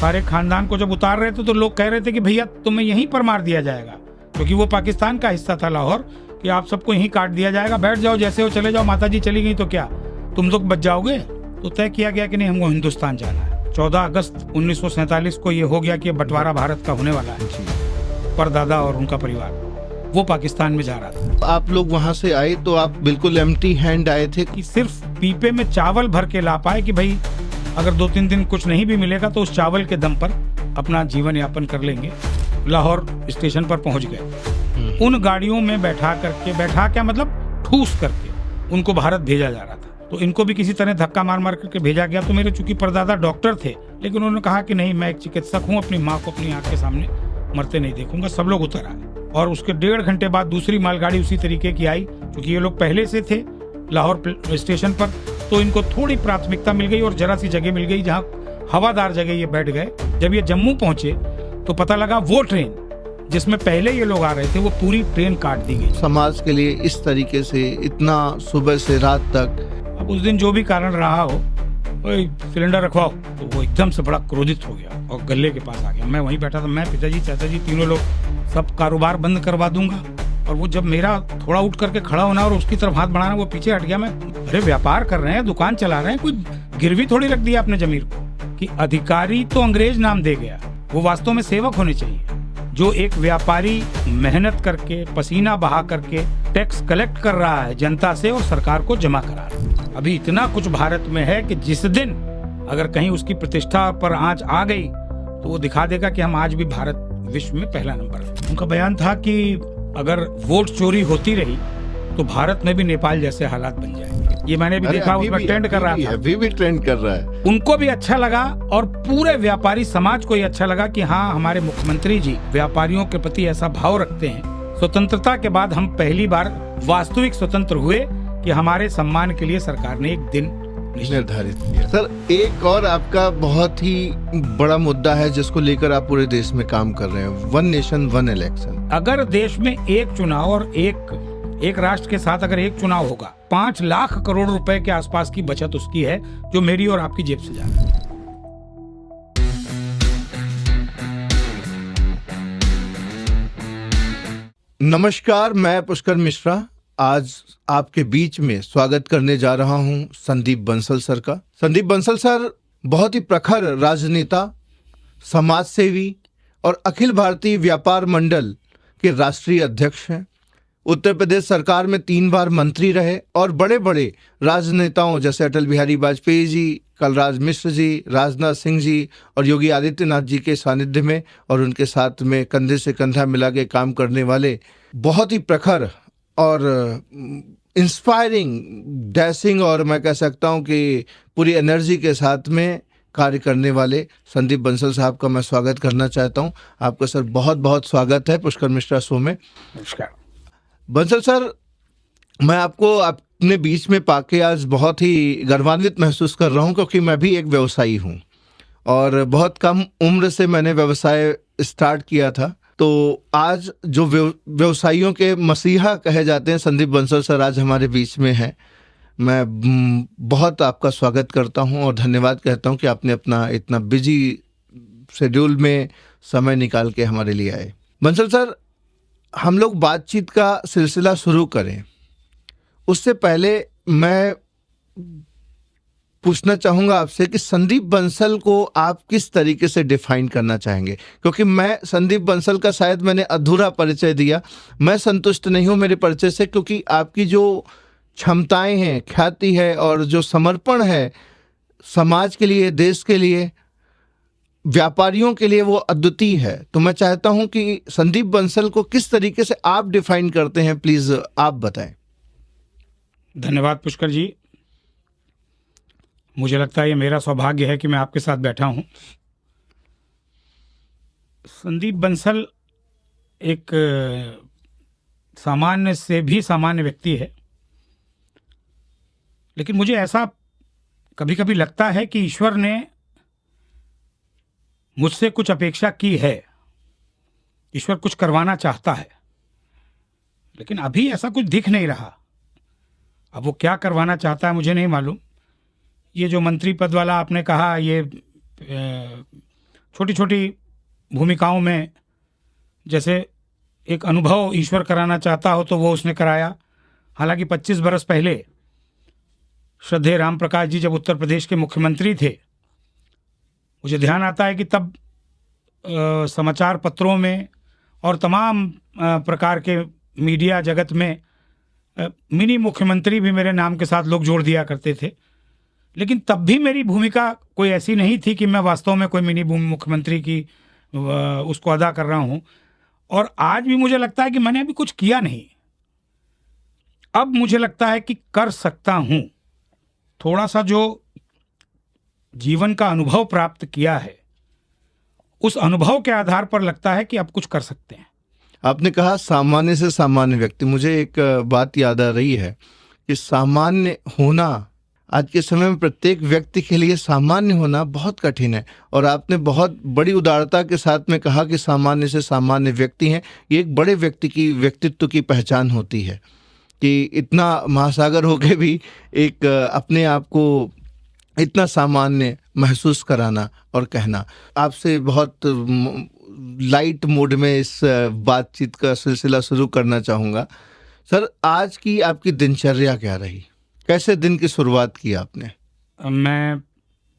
सारे खानदान को जब उतार रहे थे तो लोग कह रहे थे कि भैया तुम्हें यहीं पर मार दिया जाएगा, क्योंकि वो पाकिस्तान का हिस्सा था लाहौर, कि आप सबको यहीं काट दिया जाएगा, बैठ जाओ जैसे हो चले जाओ, माताजी चली गई तो क्या तुम लोग बच जाओगे। तो तय किया गया कि नहीं, हमको हिंदुस्तान जाना है। 14 अगस्त 1947 को ये हो गया कि बंटवारा भारत का होने वाला है। परदादा और उनका परिवार वो पाकिस्तान में जा रहा था। आप लोग वहाँ से आए तो आप बिल्कुल एम्प्टी हैंड आए थे कि सिर्फ पीपे में चावल भर के ला पाए कि भाई अगर 2-3 दिन कुछ नहीं भी मिलेगा तो उस चावल के दम पर अपना जीवन यापन कर लेंगे। लाहौर स्टेशन पर पहुंच गए। उन गाड़ियों में बैठा क्या मतलब ठूस करके उनको भारत भेजा जा रहा था। तो इनको भी किसी तरह धक्का मार मार करके भेजा गया। तो मेरे चूंकि परदादा डॉक्टर थे, लेकिन उन्होंने कहा कि नहीं, मैं एक चिकित्सक हूँ, अपनी माँ को अपनी आंख के सामने मरते नहीं देखूंगा। सब लोग उतर आए और उसके 1.5 घंटे बाद दूसरी मालगाड़ी उसी तरीके की आई। क्योंकि ये लोग पहले से थे लाहौर स्टेशन पर, तो इनको थोड़ी प्राथमिकता मिल गई और जरा सी जगह मिल गई जहाँ हवादार जगह ये बैठ गए। जब ये जम्मू पहुंचे तो पता लगा वो ट्रेन जिसमें पहले ये लोग आ रहे थे वो पूरी ट्रेन काट दी गई। समाज के लिए इस तरीके से इतना सुबह से रात तक। अब उस दिन जो भी कारण रहा हो, सिलेंडर रखवाओ, तो वो एकदम से बड़ा क्रोधित हो गया और गले के पास आ गया। मैं वहीं बैठा था, मैं, पिताजी, चाचाजी, तीनों लोग, सब कारोबार बंद करवा दूंगा। और वो जब मेरा थोड़ा उठ करके खड़ा होना और उसकी तरफ हाथ बढ़ाना, वो पीछे हट गया। मैं, अरे व्यापार कर रहे हैं, दुकान चला रहे हैं, कोई गिरवी थोड़ी रख दिया आपने जमीर को। कि अधिकारी तो अंग्रेज नाम दे गया, वो वास्तव में सेवक होने चाहिए। जो एक व्यापारी मेहनत करके पसीना बहा करके टैक्स कलेक्ट कर रहा है जनता से और सरकार को जमा करा रहा है। अभी इतना कुछ भारत में है कि जिस दिन अगर कहीं उसकी प्रतिष्ठा पर आंच आ गई तो वो दिखा देगा कि हम आज भी भारत विश्व में पहला नंबर है। उनका बयान था कि अगर वोट चोरी होती रही तो भारत में भी नेपाल जैसे हालात बन जाएंगे। ये मैंने भी देखा, उसमें ट्रेंड कर रहा था, अभी भी ट्रेंड कर रहा है। उनको भी अच्छा लगा और पूरे व्यापारी समाज को ये अच्छा लगा कि हाँ, हमारे मुख्यमंत्री जी व्यापारियों के प्रति ऐसा भाव रखते हैं। स्वतंत्रता के बाद हम पहली बार वास्तविक स्वतंत्र हुए कि हमारे सम्मान के लिए सरकार ने एक दिन निर्धारित किया। सर, एक और आपका बहुत ही बड़ा मुद्दा है जिसको लेकर आप पूरे देश में काम कर रहे हैं, 1 नेशन 1 इलेक्शन। अगर देश में एक चुनाव और एक राष्ट्र के साथ अगर एक चुनाव होगा, 5 लाख करोड़ रुपए के आसपास की बचत उसकी है, जो मेरी और आपकी जेब से जा रहा है। नमस्कार, मैं पुष्कर मिश्रा आज आपके बीच में स्वागत करने जा रहा हूं संदीप बंसल सर का। संदीप बंसल सर बहुत ही प्रखर राजनेता, समाज सेवी और अखिल भारतीय व्यापार मंडल के राष्ट्रीय अध्यक्ष हैं। उत्तर प्रदेश सरकार में 3 बार मंत्री रहे और बड़े बड़े राजनेताओं जैसे अटल बिहारी वाजपेयी जी, कलराज मिश्र जी, राजनाथ सिंह जी और योगी आदित्यनाथ जी के सानिध्य में और उनके साथ में कंधे से कंधा मिला के काम करने वाले बहुत ही प्रखर और इंस्पायरिंग, डैशिंग और मैं कह सकता हूं कि पूरी एनर्जी के साथ में कार्य करने वाले संदीप बंसल साहब का मैं स्वागत करना चाहता हूं। आपका सर बहुत बहुत स्वागत है पुष्कर मिश्रा शो में। नमस्कार बंसल सर, मैं आपको अपने बीच में पाके आज बहुत ही गर्वान्वित महसूस कर रहा हूं, क्योंकि मैं भी एक व्यवसायी हूं और बहुत कम उम्र से मैंने व्यवसाय स्टार्ट किया था। तो आज जो व्यवसायियों के मसीहा कहे जाते हैं संदीप बंसल सर आज हमारे बीच में हैं। मैं बहुत आपका स्वागत करता हूं और धन्यवाद कहता हूं कि आपने अपना इतना बिजी शेड्यूल में समय निकाल के हमारे लिए आए। बंसल सर, हम लोग बातचीत का सिलसिला शुरू करें उससे पहले मैं पूछना चाहूँगा आपसे कि संदीप बंसल को आप किस तरीके से डिफाइन करना चाहेंगे, क्योंकि मैं संदीप बंसल का शायद मैंने अधूरा परिचय दिया। मैं संतुष्ट नहीं हूँ मेरे परिचय से, क्योंकि आपकी जो क्षमताएं हैं, ख्याति है और जो समर्पण है समाज के लिए, देश के लिए, व्यापारियों के लिए, वो अद्वितीय है। तो मैं चाहता हूँ कि संदीप बंसल को किस तरीके से आप डिफाइन करते हैं, प्लीज आप बताएं। धन्यवाद पुष्कर जी। मुझे लगता है ये मेरा सौभाग्य है कि मैं आपके साथ बैठा हूं। संदीप बंसल एक सामान्य से भी सामान्य व्यक्ति है, लेकिन मुझे ऐसा कभी कभी लगता है कि ईश्वर ने मुझसे कुछ अपेक्षा की है, ईश्वर कुछ करवाना चाहता है, लेकिन अभी ऐसा कुछ दिख नहीं रहा। अब वो क्या करवाना चाहता है मुझे नहीं मालूम। ये जो मंत्री पद वाला आपने कहा, ये छोटी छोटी भूमिकाओं में, जैसे एक अनुभव ईश्वर कराना चाहता हो तो वो उसने कराया। हालांकि 25 बरस पहले श्रद्धेय राम प्रकाश जी जब उत्तर प्रदेश के मुख्यमंत्री थे, मुझे ध्यान आता है कि तब समाचार पत्रों में और तमाम प्रकार के मीडिया जगत में मिनी मुख्यमंत्री भी मेरे नाम के साथ लोग जोड़ दिया करते थे। लेकिन तब भी मेरी भूमिका कोई ऐसी नहीं थी कि मैं वास्तव में कोई मिनी मुख्यमंत्री की उसको अदा कर रहा हूँ। और आज भी मुझे लगता है कि मैंने अभी कुछ किया नहीं। अब मुझे लगता है कि कर सकता हूँ। थोड़ा सा जो जीवन का अनुभव प्राप्त किया है, उस अनुभव के आधार पर लगता है कि अब कुछ कर सकते हैं। आपने कहा सामान्य से सामान्य व्यक्ति, मुझे एक बात याद आ रही है कि सामान्य होना आज के समय में प्रत्येक व्यक्ति के लिए सामान्य होना बहुत कठिन है। और आपने बहुत बड़ी उदारता के साथ में कहा कि सामान्य से सामान्य व्यक्ति हैं। ये एक बड़े व्यक्ति की व्यक्तित्व की पहचान होती है कि इतना महासागर होके भी एक अपने आप को इतना सामान्य महसूस कराना और कहना। आपसे बहुत लाइट मोड में इस बातचीत का सिलसिला शुरू करना चाहूँगा। सर, आज की आपकी दिनचर्या क्या रही? कैसे दिन की शुरुआत की आपने? मैं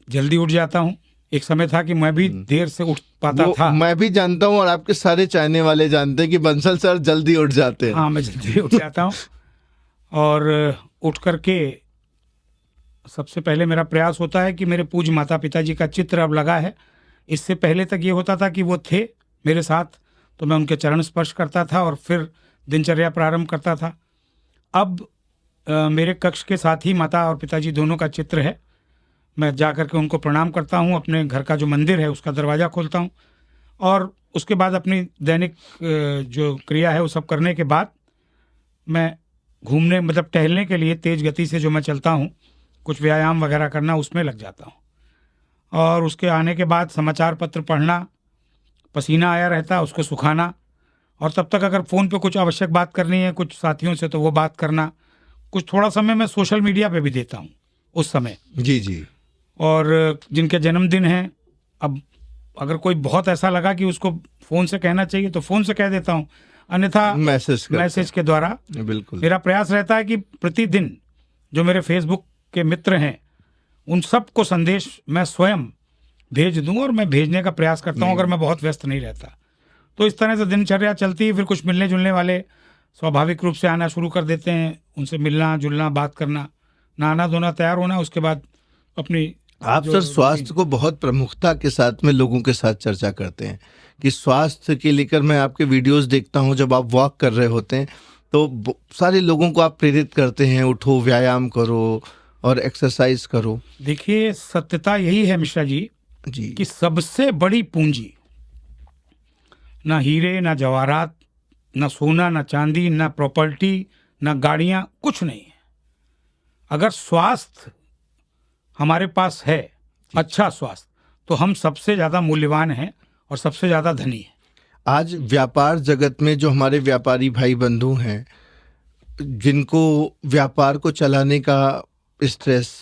जल्दी उठ जाता हूँ। एक समय था कि मैं भी देर से उठ पाता था। मैं भी जानता हूँ और आपके सारे चाहने वाले जानते हैं कि बंसल सर जल्दी उठ जाते हैं। हाँ, मैं जल्दी उठ जाता हूँ। और उठ करके सबसे पहले मेरा प्रयास होता है कि मेरे पूज्य माता पिता जी का चित्र अब लगा है। इससे पहले तक ये होता था कि वो थे मेरे साथ, तो मैं उनके चरण स्पर्श करता था और फिर दिनचर्या प्रारंभ करता था। अब मेरे कक्ष के साथ ही माता और पिताजी दोनों का चित्र है। मैं जा कर के उनको प्रणाम करता हूँ। अपने घर का जो मंदिर है उसका दरवाज़ा खोलता हूँ और उसके बाद अपनी दैनिक जो क्रिया है वो सब करने के बाद मैं घूमने, मतलब टहलने के लिए तेज़ गति से जो मैं चलता हूँ, कुछ व्यायाम वगैरह करना, उसमें लग जाता हूँ। और उसके आने के बाद समाचार पत्र पढ़ना, पसीना आया रहता है उसको सुखाना, और तब तक अगर फ़ोन पे कुछ आवश्यक बात करनी है कुछ साथियों से तो वो बात करना। कुछ थोड़ा समय मैं सोशल मीडिया पे भी देता हूँ उस समय। जी जी। और जिनके जन्मदिन हैं, अब अगर कोई बहुत ऐसा लगा कि उसको फ़ोन से कहना चाहिए तो फ़ोन से कह देता हूँ, अन्यथा मैसेज के द्वारा। बिल्कुल। मेरा प्रयास रहता है कि प्रतिदिन जो मेरे फेसबुक के मित्र हैं उन सबको संदेश मैं स्वयं भेज दूं, और मैं भेजने का प्रयास करता हूं अगर मैं बहुत व्यस्त नहीं रहता। तो इस तरह से दिनचर्या चलती है। फिर कुछ मिलने जुलने वाले स्वाभाविक रूप से आना शुरू कर देते हैं, उनसे मिलना जुलना, बात करना, नहाना धोना, तैयार होना, उसके बाद अपनी। आप सर स्वास्थ्य को बहुत प्रमुखता के साथ में लोगों के साथ चर्चा करते हैं कि स्वास्थ्य के लेकर मैं आपके वीडियोस देखता हूं, जब आप वॉक कर रहे होते हैं तो सारे लोगों को आप प्रेरित करते हैं, उठो, व्यायाम करो और एक्सरसाइज करो। देखिए, सत्यता यही है मिश्रा जी कि सबसे बड़ी पूंजी ना हीरे, ना जवाहरात, ना सोना, ना चांदी, ना प्रॉपर्टी, ना गाड़ियां, कुछ नहीं है। अगर स्वास्थ्य हमारे पास है, अच्छा स्वास्थ्य, तो हम सबसे ज़्यादा मूल्यवान हैं और सबसे ज़्यादा धनी हैं। आज व्यापार जगत में जो हमारे व्यापारी भाई बंधु हैं, जिनको व्यापार को चलाने का स्ट्रेस,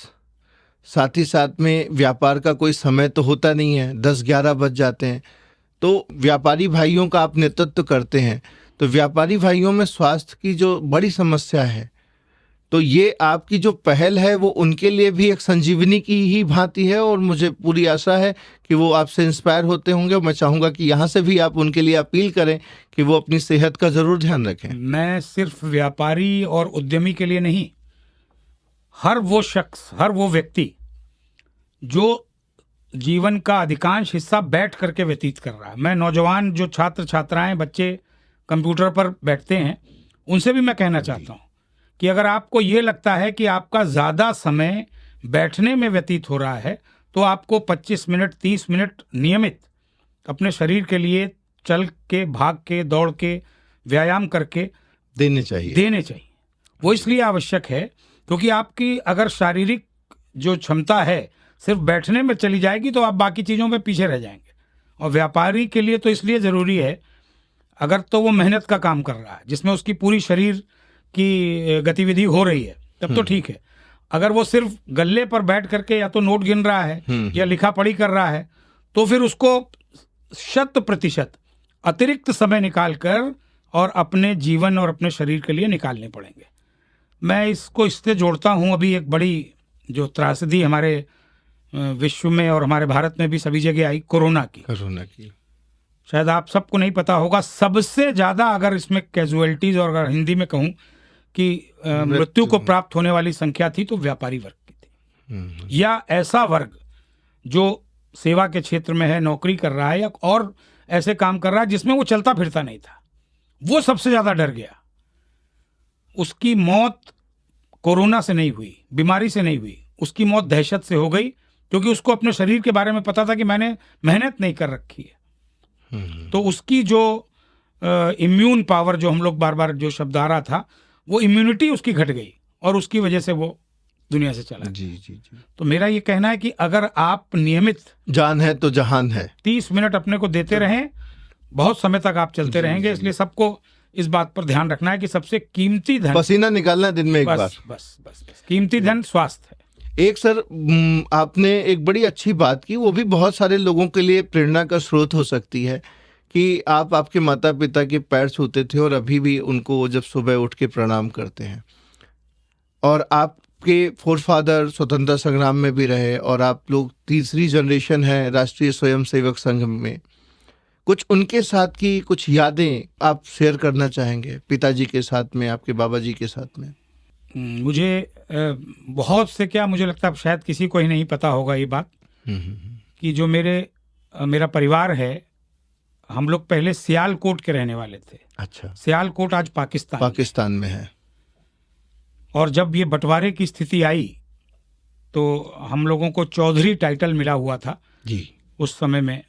साथ ही साथ में व्यापार का कोई समय तो होता नहीं है, 10-11 बज जाते हैं, तो व्यापारी भाइयों का आप नेतृत्व करते हैं, तो व्यापारी भाइयों में स्वास्थ्य की जो बड़ी समस्या है, तो ये आपकी जो पहल है वो उनके लिए भी एक संजीवनी की ही भांति है। और मुझे पूरी आशा है कि वो आपसे इंस्पायर होते होंगे। मैं चाहूँगा कि यहाँ से भी आप उनके लिए अपील करें कि वो अपनी सेहत का ज़रूर ध्यान रखें। मैं सिर्फ व्यापारी और उद्यमी के लिए नहीं, हर वो शख्स, हर वो व्यक्ति जो जीवन का अधिकांश हिस्सा बैठ करके व्यतीत कर रहा है। मैं नौजवान जो छात्र छात्राएं, बच्चे कंप्यूटर पर बैठते हैं, उनसे भी मैं कहना चाहता हूँ कि अगर आपको ये लगता है कि आपका ज़्यादा समय बैठने में व्यतीत हो रहा है, तो आपको 25 मिनट 30 मिनट नियमित अपने शरीर के लिए चल के, भाग के, दौड़ के, व्यायाम करके देने चाहिए। वो इसलिए आवश्यक है क्योंकि आपकी अगर शारीरिक जो क्षमता है सिर्फ बैठने में चली जाएगी तो आप बाकी चीज़ों में पीछे रह जाएंगे। और व्यापारी के लिए तो इसलिए ज़रूरी है, अगर तो वो मेहनत का काम कर रहा है जिसमें उसकी पूरी शरीर की गतिविधि हो रही है, तब तो ठीक है। अगर वो सिर्फ गल्ले पर बैठ करके या तो नोट गिन रहा है या लिखा पढ़ी कर रहा है, तो फिर उसको 100% अतिरिक्त समय निकालकर और अपने जीवन और अपने शरीर के लिए निकालने पड़ेंगे। मैं इसको इससे जोड़ता हूँ, अभी एक बड़ी जो त्रासदी हमारे विश्व में और हमारे भारत में भी सभी जगह आई, कोरोना की। शायद आप सबको नहीं पता होगा, सबसे ज़्यादा अगर इसमें कैजुअलिटीज और अगर हिंदी में कहूँ कि मृत्यु को प्राप्त होने वाली संख्या थी तो व्यापारी वर्ग की थी, या ऐसा वर्ग जो सेवा के क्षेत्र में है, नौकरी कर रहा है या और ऐसे काम कर रहा है जिसमें वो चलता फिरता नहीं था, वो सबसे ज़्यादा डर गया। उसकी मौत कोरोना से नहीं हुई, बीमारी से नहीं हुई, उसकी मौत दहशत से हो गई, क्योंकि उसको अपने शरीर के बारे में पता था कि मैंने मेहनत नहीं कर रखी है। तो उसकी जो इम्यून पावर, जो हम लोग बार बार जो शब्द आ रहा था, वो इम्यूनिटी उसकी घट गई और उसकी वजह से वो दुनिया से चला। जी। तो मेरा ये कहना है कि अगर आप नियमित, जान है तो जहान है, 30 मिनट अपने को देते रहें, बहुत समय तक आप चलते रहेंगे। इसलिए सबको इस बात पर ध्यान रखना है कि सबसे कीमती धन, पसीना निकालना है दिन में एक बार। बस कीमती धन स्वास्थ्य है। एक सर, आपने एक बड़ी अच्छी बात की, वो भी बहुत सारे लोगों के लिए प्रेरणा का स्रोत हो सकती है कि आप आपके माता पिता के पैर छूते थे और अभी भी उनको जब सुबह उठ के प्रणाम करते हैं, और आपके फोरफादर स्वतंत्रता संग्राम में भी रहे और आप लोग तीसरी जनरेशन है राष्ट्रीय स्वयंसेवक संघ में। कुछ उनके साथ की कुछ यादें आप शेयर करना चाहेंगे, पिताजी के साथ में, आपके बाबा जी के साथ में? मुझे बहुत से क्या, मुझे लगता है शायद किसी को ही नहीं पता होगा ये बात कि जो मेरा परिवार है, हम लोग पहले सियालकोट के रहने वाले थे। अच्छा। सियालकोट आज पाकिस्तान में है। और जब ये बंटवारे की स्थिति आई तो हम लोगों को चौधरी टाइटल मिला हुआ था जी। उस समय में,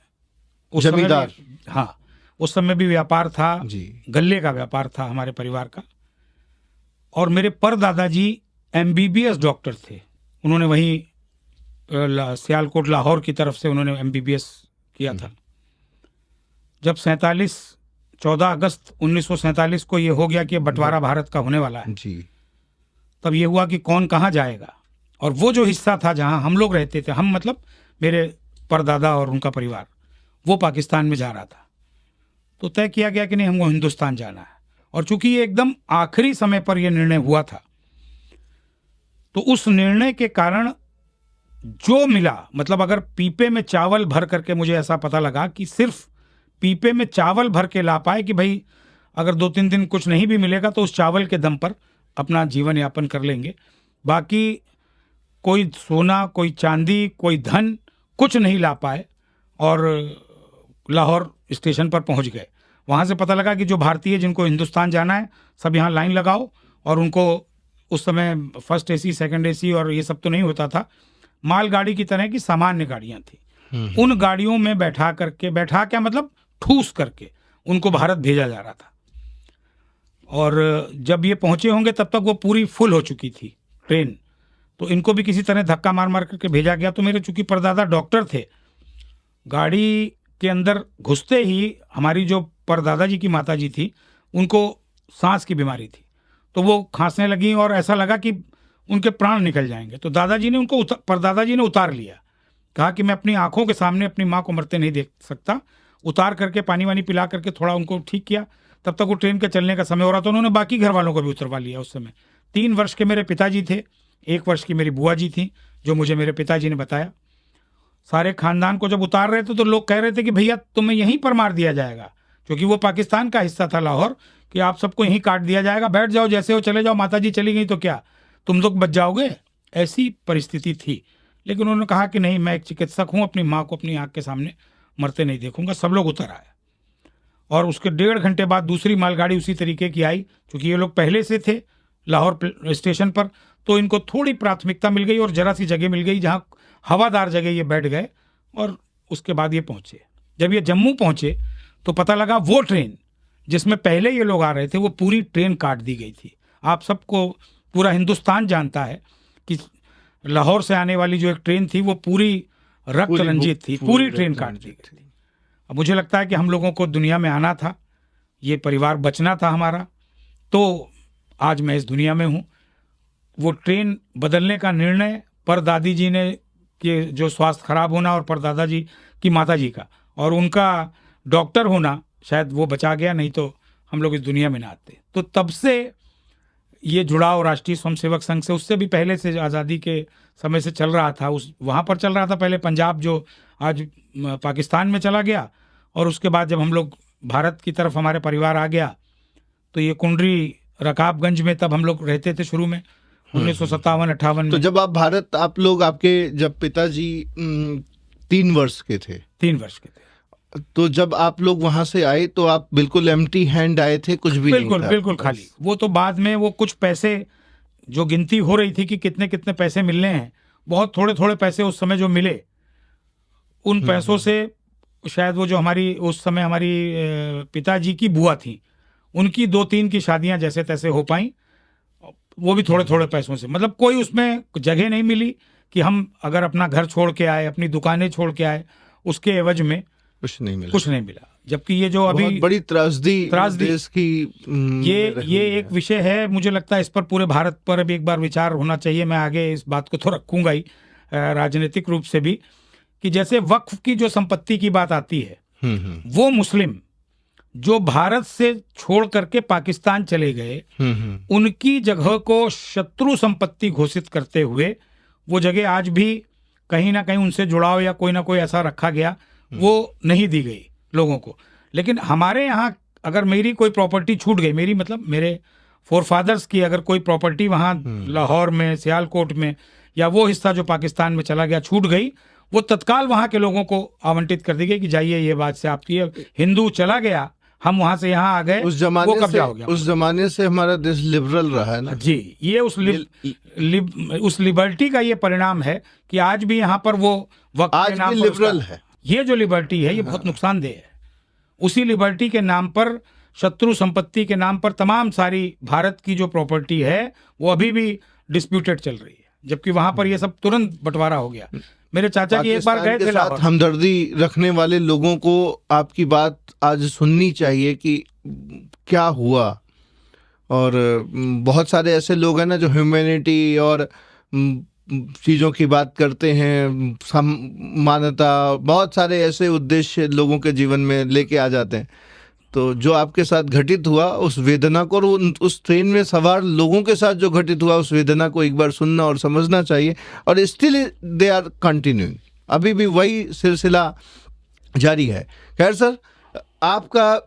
जमींदार। हाँ, उस समय भी व्यापार था जी, गल्ले का व्यापार था हमारे परिवार का। और मेरे परदादाजी MBBS डॉक्टर थे, उन्होंने वहीं सियालकोट लाहौर की तरफ से उन्होंने MBBS किया था। जब 14 अगस्त 1947 को ये हो गया कि बंटवारा भारत का होने वाला है जी, तब ये हुआ कि कौन कहाँ जाएगा, और वो जो हिस्सा था जहाँ हम लोग रहते थे, हम मतलब मेरे परदादा और उनका परिवार, वो पाकिस्तान में जा रहा था। तो तय किया गया कि नहीं, हमको हिंदुस्तान जाना है। और चूंकि ये एकदम आखिरी समय पर यह निर्णय हुआ था, तो उस निर्णय के कारण जो मिला, मतलब अगर पीपे में चावल भर करके, मुझे ऐसा पता लगा कि सिर्फ पीपे में चावल भर के ला पाए कि भाई अगर 2-3 दिन कुछ नहीं भी मिलेगा तो उस चावल के दम पर अपना जीवन यापन कर लेंगे, बाकी कोई सोना, कोई चांदी, कोई धन कुछ नहीं ला पाए। और लाहौर स्टेशन पर पहुंच गए। वहाँ से पता लगा कि जो भारतीय जिनको हिंदुस्तान जाना है सब यहाँ लाइन लगाओ, और उनको उस समय फर्स्ट AC, सेकंड AC और ये सब तो नहीं होता था, मालगाड़ी की तरह की सामान्य गाड़ियाँ थी, उन गाड़ियों में बैठा क्या मतलब ठूस करके उनको भारत भेजा जा रहा था। और जब ये पहुँचे होंगे तब तक वो पूरी फुल हो चुकी थी ट्रेन, तो इनको भी किसी तरह धक्का मार मार करके भेजा गया। तो मेरे चूंकि परदादा डॉक्टर थे, गाड़ी के अंदर घुसते ही हमारी जो परदादा जी की माता जी थी, उनको सांस की बीमारी थी, तो वो खांसने लगी और ऐसा लगा कि उनके प्राण निकल जाएंगे। तो दादाजी ने उनको परदादा जी ने उतार लिया, कहा कि मैं अपनी आंखों के सामने अपनी माँ को मरते नहीं देख सकता। उतार करके पानी वानी पिला करके थोड़ा उनको ठीक किया। तब तक वो ट्रेन के चलने का समय हो रहा था, उन्होंने बाकी घर वालों को भी उतरवा लिया। उस समय 3 वर्ष के मेरे पिताजी थे, 1 वर्ष की मेरी बुआ जी थी, जो मुझे मेरे पिताजी ने बताया। सारे खानदान को जब उतार रहे थे तो लोग कह रहे थे कि भैया तुम्हें यहीं पर मार दिया जाएगा, क्योंकि वो पाकिस्तान का हिस्सा था लाहौर, कि आप सबको यहीं काट दिया जाएगा, बैठ जाओ जैसे हो चले जाओ, माताजी चली गई तो क्या तुम लोग बच जाओगे, ऐसी परिस्थिति थी। लेकिन उन्होंने कहा कि नहीं, मैं एक चिकित्सक हूँ, अपनी माँ को अपनी आँख के सामने मरते नहीं देखूंगा। सब लोग उतर आए और उसके 1.5 घंटे बाद दूसरी मालगाड़ी उसी तरीके की आई। क्योंकि ये लोग पहले से थे लाहौर स्टेशन पर, तो इनको थोड़ी प्राथमिकता मिल गई और जरा सी जगह मिल गई जहाँ हवादार जगह ये बैठ गए। और उसके बाद ये पहुँचे। जब ये जम्मू पहुँचे तो पता लगा वो ट्रेन जिसमें पहले ये लोग आ रहे थे, वो पूरी ट्रेन काट दी गई थी। आप सबको पूरा हिंदुस्तान जानता है कि लाहौर से आने वाली जो एक ट्रेन थी वो पूरी रक्त रंजित थी, पूरी ट्रेन काट दी गई थी। अब मुझे लगता है कि हम लोगों को दुनिया में आना था, ये परिवार बचना था हमारा, तो आज मैं इस दुनिया में हूँ। वो ट्रेन बदलने का निर्णय परदादी जी ने, कि जो स्वास्थ्य खराब होना, और परदादा जी की माता जी का, और उनका डॉक्टर होना शायद वो बचा गया, नहीं तो हम लोग इस दुनिया में ना आते। तो तब से ये जुड़ाव राष्ट्रीय स्वयंसेवक संघ से, उससे भी पहले से आज़ादी के समय से चल रहा था। उस वहाँ पर चल रहा था पहले पंजाब, जो आज पाकिस्तान में चला गया, और उसके बाद जब हम लोग भारत की तरफ हमारे परिवार आ गया तो ये कुंडरी रकाबगंज में तब हम लोग रहते थे शुरू में 1957-58 तो में। जब आप भारत, आप लोग, आपके जब पिताजी 3 वर्ष के थे, 3 वर्ष के थे। तो जब आप लोग वहां से आए तो आप बिल्कुल एम्प्टी हैंड आए थे, कुछ भी बिल्कुल नहीं था? बिल्कुल खाली। वो तो बाद में वो कुछ पैसे जो गिनती हो रही थी कि कितने कितने पैसे मिलने हैं, बहुत थोड़े थोड़े पैसे उस समय जो मिले, उन पैसों से शायद वो जो हमारी उस समय हमारी पिताजी की बुआ थी, उनकी 2-3 की शादियां जैसे तैसे हो पाई, वो भी थोड़े थोड़े पैसों से। मतलब कोई उसमें जगह नहीं मिली कि हम अगर अपना घर छोड़ के आए, अपनी दुकानें छोड़ के आए, उसके एवज में कुछ नहीं मिला। कुछ नहीं मिला। जबकि ये जो अभी बहुत बड़ी त्रासदी देश की ये एक विषय है, मुझे लगता है इस पर पूरे भारत पर भी एक बार विचार होना चाहिए। मैं आगे इस बात को तो रखूंगा ही राजनीतिक रूप से भी, कि जैसे वक्फ की जो संपत्ति की बात आती है, वो मुस्लिम जो भारत से छोड़ करके पाकिस्तान चले गए, उनकी जगह को शत्रु संपत्ति घोषित करते हुए वो जगह आज भी कहीं ना कहीं उनसे जुड़ाव या कोई ना कोई ऐसा रखा गया, वो नहीं दी गई लोगों को। लेकिन हमारे यहाँ अगर मेरी कोई प्रॉपर्टी छूट गई, मेरी मतलब मेरे फोरफादर्स की अगर कोई प्रॉपर्टी वहाँ लाहौर में, सियालकोट में, या वो हिस्सा जो पाकिस्तान में चला गया छूट गई, वो तत्काल वहाँ के लोगों को आवंटित कर दी गई कि जाइए, ये बात से आपकी हिंदू चला गया, हम वहां से यहाँ आ गए, वो कब्जा हो गया। उस जमाने से हमारा देश लिबरल रहा है ना जी। ये उस लिबर्टी का ये परिणाम है कि आज भी यहाँ पर वो वक्त आज के नाम भी पर लिबरल है। ये जो लिबर्टी है ये बहुत नुकसानदेह है। उसी लिबर्टी के नाम पर, शत्रु संपत्ति के नाम पर तमाम सारी भारत की जो प्रॉपर्टी है वो अभी भी डिस्प्यूटेड चल रही है, जबकि वहां पर ये सब तुरंत बंटवारा हो गया। मेरे चाचा जी एक बार गए थे लाहौर। हमदर्दी रखने वाले लोगों को आपकी बात आज सुननी चाहिए कि क्या हुआ। और बहुत सारे ऐसे लोग हैं ना जो ह्यूमैनिटी और चीज़ों की बात करते हैं, समानता, बहुत सारे ऐसे उद्देश्य लोगों के जीवन में लेके आ जाते हैं। तो जो आपके साथ घटित हुआ उस वेदना को, और उस ट्रेन में सवार लोगों के साथ जो घटित हुआ उस वेदना को एक बार सुनना और समझना चाहिए। और स्टिल दे आर कंटिन्यूइंग, अभी भी वही सिलसिला जारी है। खैर सर, आपका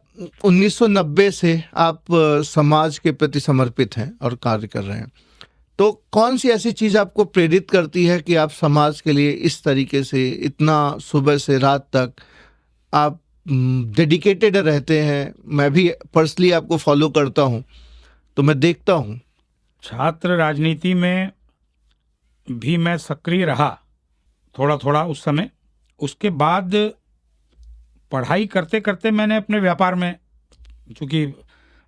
1990 से आप समाज के प्रति समर्पित हैं और कार्य कर रहे हैं, तो कौन सी ऐसी चीज़ आपको प्रेरित करती है कि आप समाज के लिए इस तरीके से इतना सुबह से रात तक आप डेडिकेटेड रहते हैं? मैं भी पर्सनली आपको फॉलो करता हूं, तो मैं देखता हूं। छात्र राजनीति में भी मैं सक्रिय रहा थोड़ा थोड़ा उस समय। उसके बाद पढ़ाई करते करते मैंने अपने व्यापार में, चूंकि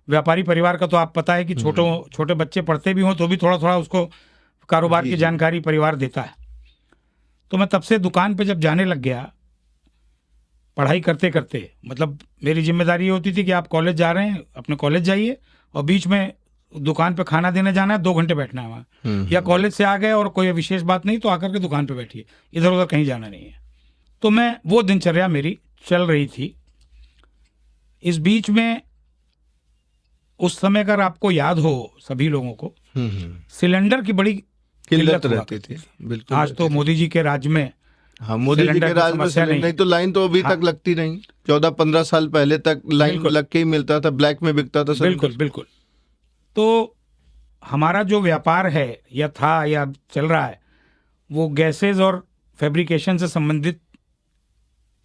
व्यापारी परिवार का तो आप पता है कि छोटे बच्चे पढ़ते भी हों तो भी थोड़ा थोड़ा उसको कारोबार की जानकारी परिवार देता है। तो मैं तब से दुकान पे जब जाने लग गया, पढ़ाई करते करते, मतलब मेरी जिम्मेदारी ये होती थी कि आप कॉलेज जा रहे हैं, अपने कॉलेज जाइए, और बीच में दुकान पे खाना देने जाना है, 2 घंटे बैठना है वहाँ, या कॉलेज से आ गए और कोई विशेष बात नहीं तो आकर के दुकान पे बैठिए, इधर उधर कहीं जाना नहीं है। तो मैं, वो दिनचर्या मेरी चल रही थी। इस बीच में उस समय अगर आपको याद हो सभी लोगों को, सिलेंडर की बड़ी किल्लत रहती थी। बिल्कुल। आज तो मोदी जी के राज में, हाँ, मोदी जी के राज में सिलेंडर नहीं तो लाइन तो अभी तक लगती नहीं। 14-15 साल पहले तक लाइन लग के ही मिलता था, ब्लैक में बिकता था। बिल्कुल बिल्कुल। तो हमारा जो व्यापार है या था या चल रहा है, वो गैसेज और फैब्रिकेशन से संबंधित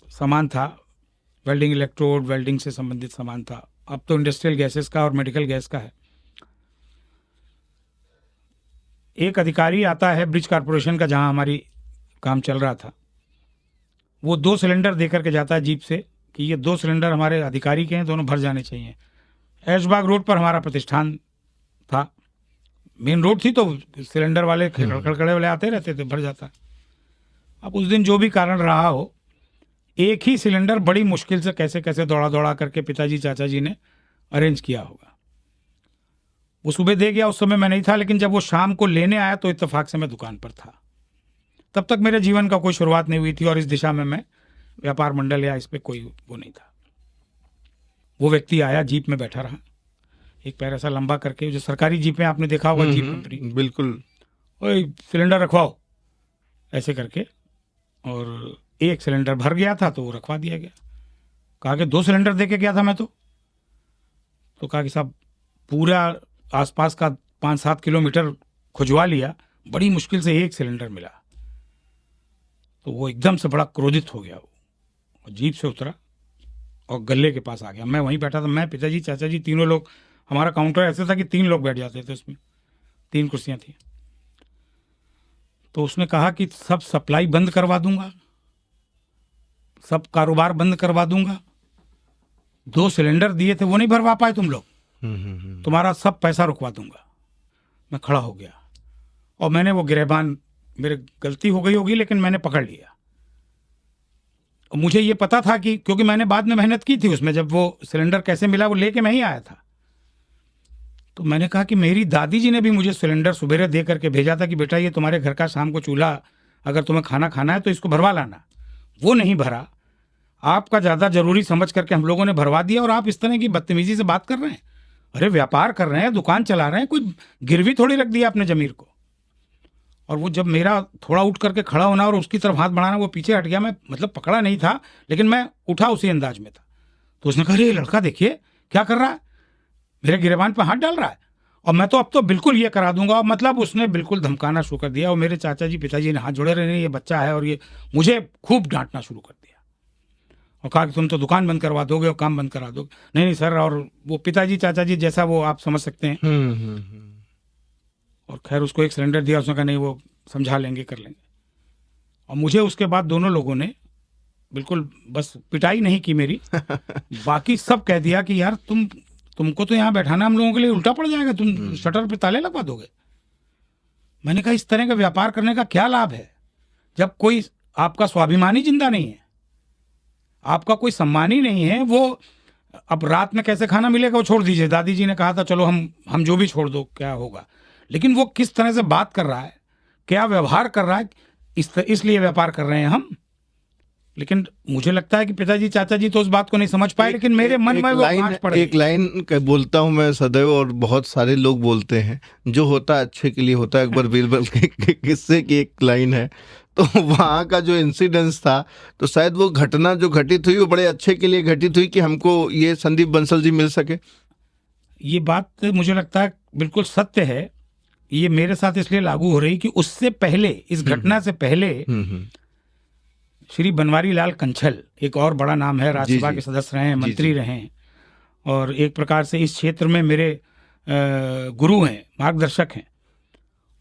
सामान था, वेल्डिंग इलेक्ट्रोड, वेल्डिंग से संबंधित सामान था। अब तो इंडस्ट्रियल गैसेस का और मेडिकल गैस का है। एक अधिकारी आता है ब्रिज कॉर्पोरेशन का, जहां हमारी काम चल रहा था, वो 2 सिलेंडर देकर के जाता है जीप से कि ये 2 सिलेंडर हमारे अधिकारी के हैं, दोनों भर जाने चाहिए। ऐशबाग रोड पर हमारा प्रतिष्ठान था, मेन रोड थी, तो सिलेंडर वाले खड़खड़े वाले आते रहते थे, भर जाता। अब उस दिन जो भी कारण रहा हो, एक ही सिलेंडर बड़ी मुश्किल से कैसे कैसे दौड़ा दौड़ा करके पिताजी चाचा जी ने अरेंज किया होगा। वो सुबह दे गया, उस समय मैं नहीं था, लेकिन जब वो शाम को लेने आया तो इत्तेफाक से मैं दुकान पर था। तब तक मेरे जीवन का कोई शुरुआत नहीं हुई थी और इस दिशा में मैं व्यापार मंडल या इस पे कोई वो नहीं था। वो व्यक्ति आया, जीप में बैठा रहा, एक पैर ऐसा लंबा करके, जो सरकारी जीपें आपने देखा होगा, जीप कंपनी, बिल्कुल, ओए सिलेंडर रखवाओ, ऐसे करके, और एक सिलेंडर भर गया था तो वो रखवा दिया गया। कहा कि 2 सिलेंडर दे के गया था मैं तो कहा कि साहब पूरा आसपास का 5-7 किलोमीटर खुजवा लिया, बड़ी मुश्किल से एक सिलेंडर मिला। तो वो एकदम से बड़ा क्रोधित हो गया, वो जीप से उतरा और गले के पास आ गया। मैं वहीं बैठा था, मैं, पिताजी, चाचा जी, तीनों लोग। हमारा काउंटर ऐसे था कि 3 लोग बैठ जाते थे, उसमें 3 कुर्सियां थी। तो उसने कहा कि सब सप्लाई बंद करवा दूंगा, सब कारोबार बंद करवा दूंगा। 2 सिलेंडर दिए थे वो नहीं भरवा पाए तुम लोग, तुम्हारा सब पैसा रुकवा दूंगा। मैं खड़ा हो गया और मैंने वो गिरेबान, मेरी गलती हो गई होगी लेकिन मैंने पकड़ लिया। और मुझे ये पता था कि, क्योंकि मैंने बाद में मेहनत की थी उसमें, जब वो सिलेंडर कैसे मिला वो लेके मैं ही आया था। तो मैंने कहा कि मेरी दादी जी ने भी मुझे सिलेंडर सुबेरे दे करके भेजा था कि बेटा ये तुम्हारे घर का शाम को चूल्हा, अगर तुम्हें खाना खाना है तो इसको भरवा लाना। वो नहीं भरा, आपका ज़्यादा जरूरी समझ करके हम लोगों ने भरवा दिया, और आप इस तरह की बदतमीजी से बात कर रहे हैं। अरे व्यापार कर रहे हैं, दुकान चला रहे हैं, कोई गिरवी थोड़ी रख दिया आपने जमीर को। और वो जब मेरा थोड़ा उठ करके खड़ा होना और उसकी तरफ हाथ बढ़ाना, वो पीछे हट गया। मैं मतलब पकड़ा नहीं था लेकिन मैं उठा उसी अंदाज में था। तो उसने कहा, अरे लड़का देखिए क्या कर रहा है, मेरे गिरेबान पर हाथ डाल रहा है, और मैं तो अब तो बिल्कुल ये करा दूंगा। और मतलब उसने बिल्कुल धमकाना शुरू कर दिया, और मेरे चाचा जी, पिताजी ने हाथ जोड़े रहे, ये बच्चा है, और ये मुझे खूब डांटना शुरू कर दिया और कहा कि तुम तो दुकान बंद करवा दोगे और काम बंद करा दोगे। नहीं नहीं सर, और वो पिताजी चाचा जी जैसा वो आप समझ सकते हैं। और खैर उसको 1 सिलेंडर दिया, उसने कहा नहीं वो समझा लेंगे, कर लेंगे। और मुझे उसके बाद दोनों लोगों ने बिल्कुल, बस पिटाई नहीं की मेरी, बाकी सब कह दिया कि यार तुमको तो यहाँ बैठाना हम लोगों के लिए उल्टा पड़ जाएगा, तुम शटर पे ताले लगवा दोगे। मैंने कहा इस तरह का व्यापार करने का क्या लाभ है, जब कोई आपका स्वाभिमानी जिंदा नहीं है, आपका कोई सम्मान ही नहीं है। वो अब रात में कैसे खाना मिलेगा वो छोड़ दीजिए, दादी जी ने कहा था चलो हम जो भी छोड़ दो, क्या होगा। लेकिन वो किस तरह से बात कर रहा है, क्या व्यवहार कर रहा है, इसलिए व्यापार कर रहे हैं हम। लेकिन मुझे लगता है कि पिताजी चाचा जी तो उस बात को नहीं समझ पाए, लेकिन मेरे मन में वो गांठ पड़ गई। एक लाइन बोलता हूं मैं सदैव, और बहुत सारे लोग बोलते हैं, जो होता है अच्छे के लिए होता है। अकबर बीरबल के किस्से की एक लाइन है। तो वहाँ का जो इंसिडेंस था, तो शायद वो घटना जो घटित हुई वो बड़े अच्छे के लिए घटित हुई कि हमको ये संदीप बंसल जी मिल सके। ये बात मुझे लगता है बिल्कुल सत्य है। ये मेरे साथ इसलिए लागू हो रही कि उससे पहले, इस घटना से पहले, श्री बनवारी लाल कंछल, एक और बड़ा नाम है, राज्यसभा के सदस्य रहे हैं, मंत्री रहे हैं, और एक प्रकार से इस क्षेत्र में मेरे गुरु हैं, मार्गदर्शक हैं।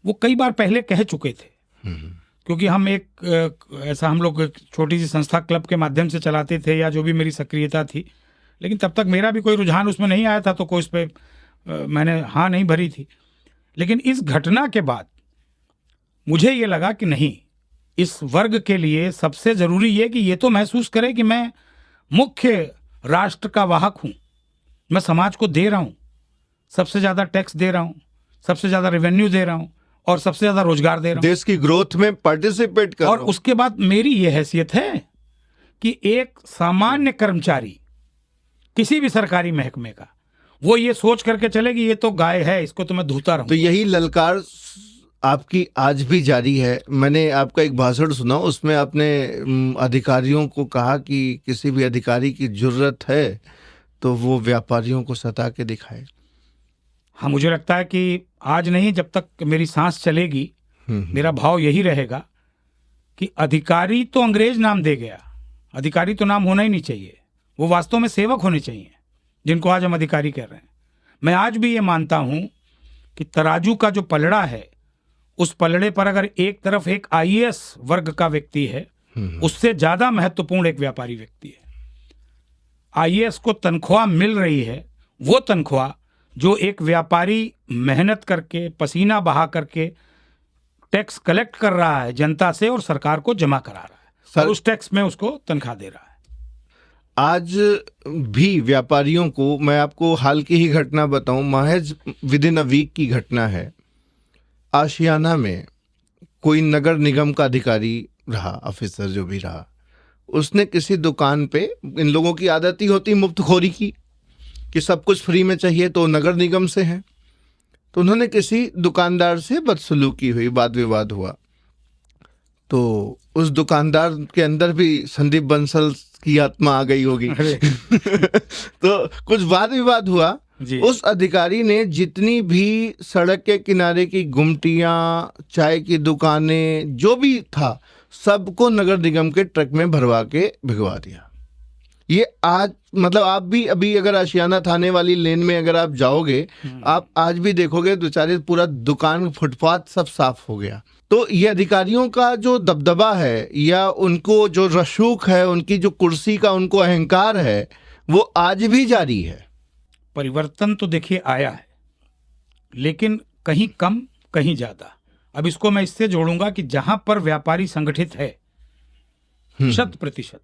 वो कई बार पहले कह चुके थे, क्योंकि हम ऐसा हम लोग छोटी सी संस्था क्लब के माध्यम से चलाते थे, या जो भी मेरी सक्रियता थी, लेकिन तब तक मेरा भी कोई रुझान उसमें नहीं आया था, तो कोई उस पर मैंने हाँ नहीं भरी थी। लेकिन इस घटना के बाद मुझे ये लगा कि नहीं, इस वर्ग के लिए सबसे जरूरी ये कि ये तो महसूस करे कि मैं मुख्य राष्ट्र का वाहक हूं, मैं समाज को दे रहा हूं, सबसे ज्यादा टैक्स दे रहा हूं, सबसे ज्यादा रेवेन्यू दे रहा हूं, और सबसे ज्यादा रोजगार दे रहा हूं, देश की ग्रोथ में पार्टिसिपेट कर रहा हूं। और उसके बाद मेरी ये हैसियत है कि एक सामान्य कर्मचारी किसी भी सरकारी महकमे का, वो ये सोच करके चले कि ये तो गाय है, इसको तो मैं धोता रहूं। तो यही ललकार आपकी आज भी जारी है। मैंने आपका एक भाषण सुना, उसमें आपने अधिकारियों को कहा कि किसी भी अधिकारी की जरूरत है तो वो व्यापारियों को सता के दिखाए। हाँ, मुझे लगता है कि आज नहीं, जब तक मेरी सांस चलेगी, मेरा भाव यही रहेगा कि अधिकारी तो अंग्रेज नाम दे गया, अधिकारी तो नाम होना ही नहीं चाहिए, वो वास्तव में सेवक होने चाहिए, जिनको आज हम अधिकारी कह रहे हैं। मैं आज भी ये मानता हूं कि तराजू का जो पलड़ा है, उस पलड़े पर अगर एक तरफ एक आईएएस वर्ग का व्यक्ति है, उससे ज्यादा महत्वपूर्ण एक व्यापारी व्यक्ति है। आईएएस को तनख्वाह मिल रही है, वो तनख्वाह जो एक व्यापारी मेहनत करके, पसीना बहा करके टैक्स कलेक्ट कर रहा है जनता से और सरकार को जमा करा रहा है, और उस टैक्स में उसको तनख्वाह दे रहा है। आज भी व्यापारियों को, मैं आपको हाल की ही घटना बताऊं, महज विद इन अ वीक की घटना है। आशियाना में कोई नगर निगम का अधिकारी रहा, ऑफिसर जो भी रहा, उसने किसी दुकान पे, इन लोगों की आदत ही होती मुफ्तखोरी की कि सब कुछ फ्री में चाहिए, तो नगर निगम से है, तो उन्होंने किसी दुकानदार से बदसलूकी हुई, वाद विवाद हुआ। तो उस दुकानदार के अंदर भी संदीप बंसल की आत्मा आ गई होगी। तो कुछ वाद विवाद हुआ। जी। उस अधिकारी ने जितनी भी सड़क के किनारे की गुमटियां, चाय की दुकानें, जो भी था, सबको नगर निगम के ट्रक में भरवा के भिगवा दिया। ये आज मतलब आप भी अभी अगर आशियाना थाने वाली लेन में अगर आप जाओगे, आप आज भी देखोगे बेचारे पूरा दुकान, फुटपाथ सब साफ हो गया। तो ये अधिकारियों का जो दबदबा है या उनको जो रसूख है, उनकी जो कुर्सी का उनको अहंकार है, वो आज भी जारी है। परिवर्तन तो देखिए आया है, लेकिन कहीं कम कहीं ज्यादा। अब इसको मैं इससे जोड़ूंगा कि जहां पर व्यापारी संगठित है 100%,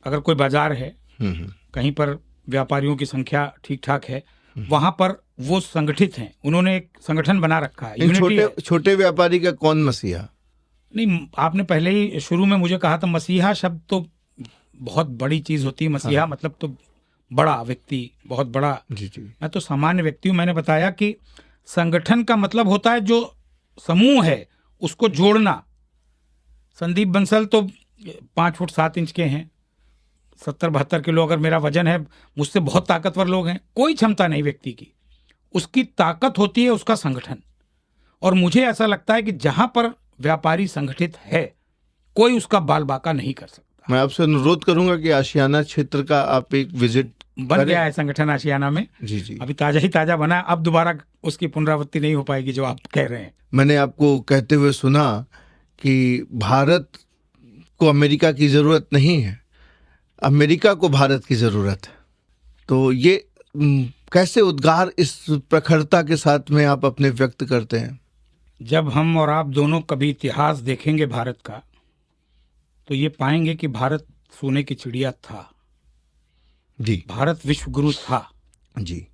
अगर कोई बाजार है, कहीं पर व्यापारियों की संख्या ठीक ठाक है, वहां पर वो संगठित हैं, उन्होंने एक संगठन बना रखा है। छोटे व्यापारी का कौन मसीहा? नहीं, आपने पहले ही शुरू में मुझे कहा था मसीहा शब्द तो बहुत बड़ी चीज होती है। मसीहा मतलब तो बड़ा व्यक्ति, बहुत बड़ा। जी जी। मैं तो सामान्य व्यक्ति हूँ। मैंने बताया कि संगठन का मतलब होता है जो समूह है उसको जोड़ना। संदीप बंसल तो 5 फुट 7 इंच के हैं, 70-72 किलो अगर मेरा वजन है, मुझसे बहुत ताकतवर लोग हैं। कोई क्षमता नहीं व्यक्ति की, उसकी ताकत होती है उसका संगठन। और मुझे ऐसा लगता है कि जहां पर व्यापारी संगठित है, कोई उसका बाल बाका नहीं कर सकता। मैं आपसे अनुरोध करूंगा कि आशियाना क्षेत्र का आप एक विजिट बन गया है संगठन आशियाना में। जी जी। अभी ताजा ही ताजा बना, अब दोबारा उसकी पुनरावृत्ति नहीं हो पाएगी जो आप कह रहे हैं। मैंने आपको कहते हुए सुना कि भारत को अमेरिका की जरूरत नहीं है, अमेरिका को भारत की जरूरत है। तो ये कैसे उद्गार इस प्रखरता के साथ में आप अपने व्यक्त करते हैं? जब हम और आप दोनों कभी इतिहास देखेंगे भारत का, तो ये पाएंगे कि भारत सोने की चिड़िया था जी। भारत विश्व गुरु था जी।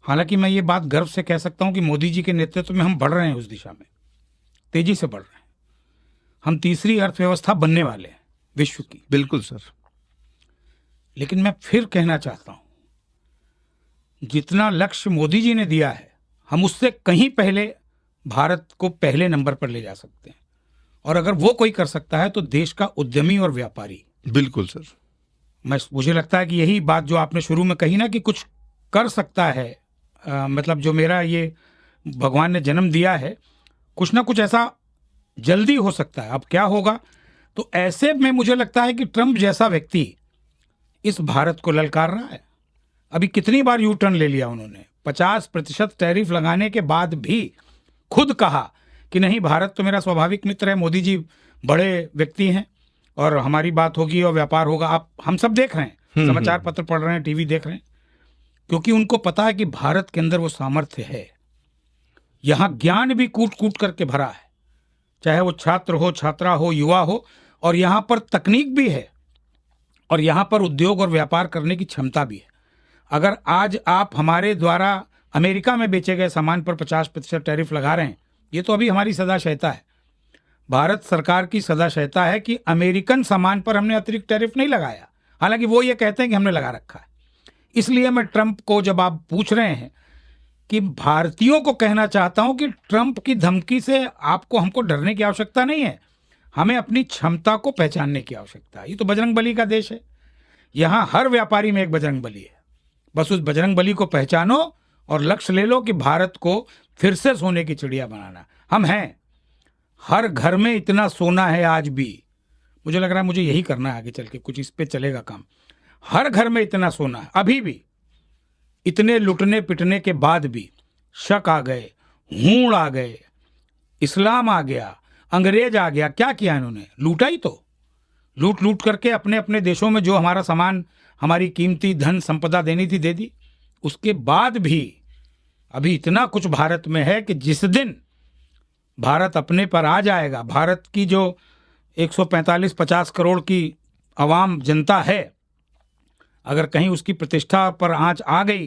हालांकि मैं ये बात गर्व से कह सकता हूं कि मोदी जी के नेतृत्व में हम बढ़ रहे हैं, उस दिशा में तेजी से बढ़ रहे हैं। हम तीसरी अर्थव्यवस्था बनने वाले हैं विश्व की। बिल्कुल सर। लेकिन मैं फिर कहना चाहता हूं, जितना लक्ष्य मोदी जी ने दिया है, हम उससे कहीं पहले भारत को पहले नंबर पर ले जा सकते हैं। और अगर वो कोई कर सकता है तो देश का उद्यमी और व्यापारी। बिल्कुल सर। मुझे लगता है कि यही बात जो आपने शुरू में कही ना कि कुछ कर सकता है, मतलब जो मेरा ये भगवान ने जन्म दिया है, कुछ ना कुछ ऐसा जल्दी हो सकता है। अब क्या होगा, तो ऐसे में मुझे लगता है कि ट्रंप जैसा व्यक्ति इस भारत को ललकार रहा है। अभी कितनी बार यू टर्न ले लिया उन्होंने, 50% टैरिफ लगाने के बाद भी खुद कहा कि नहीं, भारत तो मेरा स्वाभाविक मित्र है, मोदी जी बड़े व्यक्ति हैं और हमारी बात होगी और व्यापार होगा। आप हम सब देख रहे हैं, समाचार पत्र पढ़ रहे हैं, टीवी देख रहे हैं, क्योंकि उनको पता है कि भारत के अंदर वो सामर्थ्य है। यहाँ ज्ञान भी कूट कूट करके भरा है, चाहे वो छात्र हो, छात्रा हो, युवा हो, और यहाँ पर तकनीक भी है और यहाँ पर उद्योग और व्यापार करने की क्षमता भी है। अगर आज आप हमारे द्वारा अमेरिका में बेचे गए सामान पर 50% टैरिफ लगा रहे हैं, ये तो अभी हमारी सदाशयता है। भारत सरकार की सदाशयता है कि अमेरिकन सामान पर हमने अतिरिक्त टैरिफ नहीं लगाया, हालांकि वो ये कहते हैं कि हमने लगा रखा है। इसलिए मैं ट्रंप को, जब आप पूछ रहे हैं, कि भारतीयों को कहना चाहता हूं कि ट्रंप की धमकी से आपको हमको डरने की आवश्यकता नहीं है, हमें अपनी क्षमता को पहचानने की आवश्यकता है। ये तो बजरंग बली का देश है, यहाँ हर व्यापारी में एक बजरंग बली है। बस उस बजरंग बली को पहचानो और लक्ष्य ले लो कि भारत को फिर से सोने की चिड़िया बनाना। हम हैं, हर घर में इतना सोना है आज भी। मुझे लग रहा है मुझे यही करना है आगे चल के, कुछ इस पे चलेगा काम। हर घर में इतना सोना है अभी भी। इतने लुटने पिटने के बाद भी शक आ गए, हूण आ गए, इस्लाम आ गया, अंग्रेज आ गया, क्या किया इन्होंने? लूटा ही तो। लूट लूट करके अपने अपने देशों में जो हमारा सामान, हमारी कीमती धन संपदा देनी थी दे दी। उसके बाद भी अभी इतना कुछ भारत में है कि जिस दिन भारत अपने पर आ जाएगा, भारत की जो 145-50 करोड़ की आवाम जनता है, अगर कहीं उसकी प्रतिष्ठा पर आंच आ गई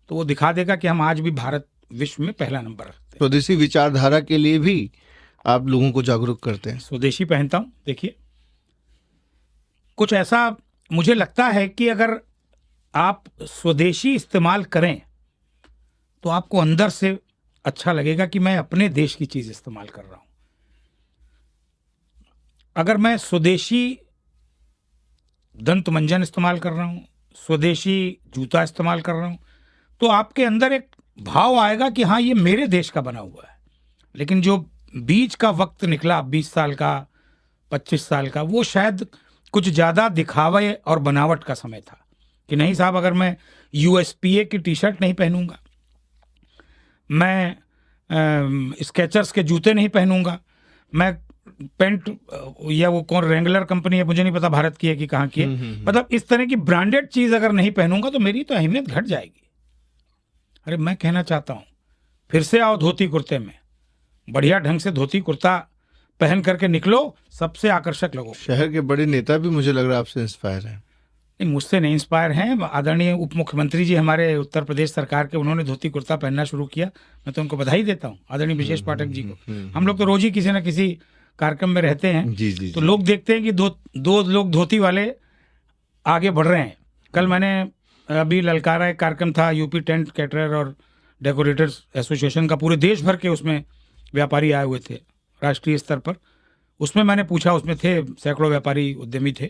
तो वो दिखा देगा कि हम आज भी भारत विश्व में पहला नंबर रखते हैं। स्वदेशी विचारधारा के लिए भी आप लोगों को जागरूक करते हैं। स्वदेशी पहनता हूँ, देखिए कुछ ऐसा मुझे लगता है कि अगर आप स्वदेशी इस्तेमाल करें तो आपको अंदर से अच्छा लगेगा कि मैं अपने देश की चीज इस्तेमाल कर रहा हूं। अगर मैं स्वदेशी दंत मंजन इस्तेमाल कर रहा हूं, स्वदेशी जूता इस्तेमाल कर रहा हूं, तो आपके अंदर एक भाव आएगा कि हाँ, ये मेरे देश का बना हुआ है। लेकिन जो बीच का वक्त निकला 20 साल का, 25 साल का, वो शायद कुछ ज्यादा दिखावे और बनावट का समय था कि नहीं साहब, अगर मैं यूएसपीए की टी शर्ट नहीं पहनूंगा, मैं स्केचर्स के जूते नहीं पहनूंगा, मैं पेंट या वो कौन रेंगलर कंपनी है, मुझे नहीं पता भारत की है कि कहाँ की है, मतलब इस तरह की ब्रांडेड चीज अगर नहीं पहनूंगा तो मेरी तो अहमियत घट जाएगी। अरे मैं कहना चाहता हूं, फिर से आओ धोती कुर्ते में, बढ़िया ढंग से धोती कुर्ता पहन करके निकलो, सबसे आकर्षक लगो। शहर के बड़े नेता भी मुझे लग रहा है आपसे इंस्पायर हैं। नहीं, मुझसे नहीं इंस्पायर हैं। आदरणीय उप मुख्यमंत्री जी हमारे उत्तर प्रदेश सरकार के, उन्होंने धोती कुर्ता पहनना शुरू किया, मैं तो उनको बधाई देता हूँ, आदरणीय ब्रिजेश पाठक जी को। हम लोग तो रोज ही किसी न किसी कार्यक्रम में रहते हैं, जी जी तो लोग देखते हैं कि दो लोग धोती वाले आगे बढ़ रहे हैं। कल मैंने अभी ललकारा एक कार्यक्रम था, यूपी टेंट कैटरर और डेकोरेटर्स एसोसिएशन का, पूरे देश भर के उसमें व्यापारी आए हुए थे राष्ट्रीय स्तर पर। उसमें मैंने पूछा, उसमें थे सैकड़ों व्यापारी उद्यमी थे,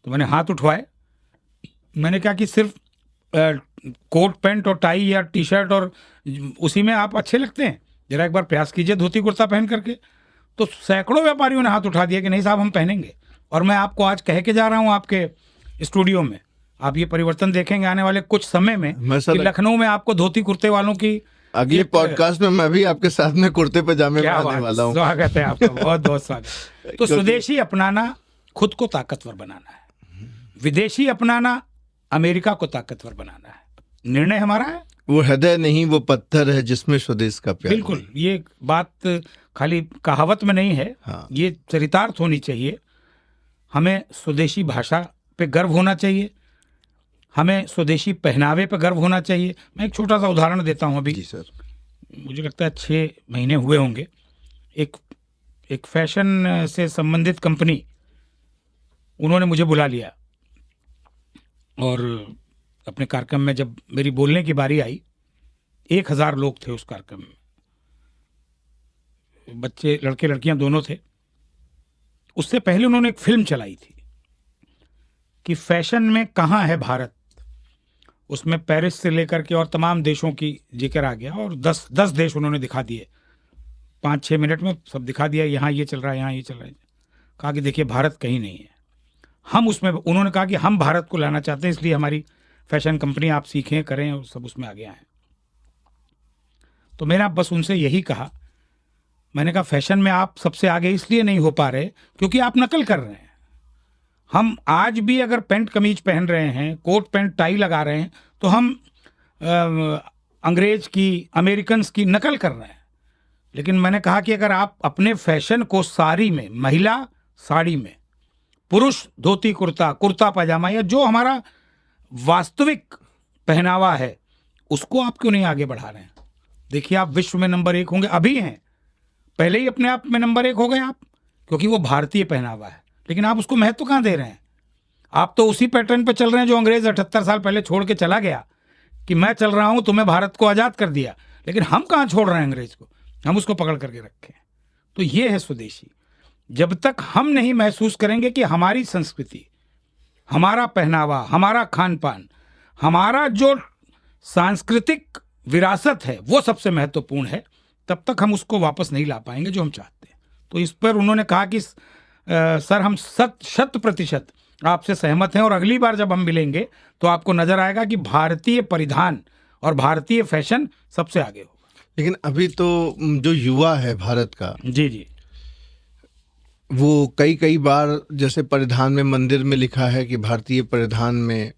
तो मैंने हाथ उठवाए। मैंने कहा कि सिर्फ कोट पैंट और टाई या टी शर्ट और उसी में आप अच्छे लगते हैं, जरा एक बार प्रयास कीजिए धोती कुर्ता पहन करके। तो सैकड़ों व्यापारियों ने हाथ उठा दिया कि नहीं साहब, हम पहनेंगे। और मैं आपको आज कह के जा रहा हूं आपके स्टूडियो में, आप ये परिवर्तन देखेंगे आने वाले कुछ समय में कि लखनऊ में आपको धोती कुर्ते वालों की अगले पॉडकास्ट में मैं भी आपके साथ में कुर्ते पजामे में आने वाला हूँ। स्वागत है आपका, बहुत बहुत स्वागत। तो स्वदेशी अपनाना खुद को ताकतवर बनाना है, विदेशी अपनाना अमेरिका को ताकतवर बनाना है। निर्णय हमारा है, वो हृदय नहीं वो पत्थर है जिसमें स्वदेश का प्यार। बिल्कुल, ये बात खाली कहावत में नहीं है, हाँ। ये चरितार्थ होनी चाहिए। हमें स्वदेशी भाषा पे गर्व होना चाहिए, हमें स्वदेशी पहनावे पे गर्व होना चाहिए। मैं एक छोटा सा उदाहरण देता हूँ। अभी जी सर, मुझे लगता है 6 महीने हुए होंगे, एक फैशन से संबंधित कंपनी, उन्होंने मुझे बुला लिया और अपने कार्यक्रम में जब मेरी बोलने की बारी आई, 1000 लोग थे उस कार्यक्रम में, बच्चे लड़के लड़कियां दोनों थे। उससे पहले उन्होंने एक फिल्म चलाई थी कि फैशन में कहाँ है भारत। उसमें पेरिस से लेकर के और तमाम देशों की जिक्र आ गया और 10 देश उन्होंने दिखा दिए, 5-6 मिनट में सब दिखा दिया, यहाँ ये चल रहा है, यहाँ ये चल रहा है। कहा कि देखिए भारत कहीं नहीं है, हम उसमें, उन्होंने कहा कि हम भारत को लाना चाहते हैं, इसलिए हमारी फैशन कंपनी आप सीखें करें, और सब उसमें आगे आए। तो मैंने बस उनसे यही कहा, मैंने कहा फैशन में आप सबसे आगे इसलिए नहीं हो पा रहे क्योंकि आप नकल कर रहे हैं। हम आज भी अगर पैंट कमीज पहन रहे हैं, कोट पैंट टाई लगा रहे हैं, तो हम अंग्रेज की, अमेरिकन्स की नकल कर रहे हैं। लेकिन मैंने कहा कि अगर आप अपने फैशन को साड़ी में, महिला साड़ी में, पुरुष धोती कुर्ता, कुर्ता पजामा, या जो हमारा वास्तविक पहनावा है, उसको आप क्यों नहीं आगे बढ़ा रहे हैं? देखिए आप विश्व में नंबर 1 होंगे, अभी हैं, पहले ही अपने आप में नंबर 1 हो गए आप, क्योंकि वो भारतीय पहनावा है। लेकिन आप उसको महत्व कहाँ दे रहे हैं? आप तो उसी पैटर्न पे चल रहे हैं जो अंग्रेज 78 साल पहले छोड़ के चला गया कि मैं चल रहा हूं, तुम्हें भारत को आजाद कर दिया। लेकिन हम कहाँ छोड़ रहे हैं अंग्रेज को, हम उसको पकड़ करके रखे। तो ये है स्वदेशी। जब तक हम नहीं महसूस करेंगे कि हमारी संस्कृति, हमारा पहनावा, हमारा खान पान, हमारा जो सांस्कृतिक विरासत है वो सबसे महत्वपूर्ण है, तब तक हम उसको वापस नहीं ला पाएंगे जो हम चाहते हैं। तो इस पर उन्होंने कहा कि सर हम 100% आपसे सहमत हैं, और अगली बार जब हम मिलेंगे तो आपको नजर आएगा कि भारतीय परिधान और भारतीय फैशन सबसे आगे होगा। लेकिन अभी तो जो युवा है भारत का, जी जी, वो कई बार जैसे परिधान में, मंदिर में लिखा है कि भारतीय परिधान में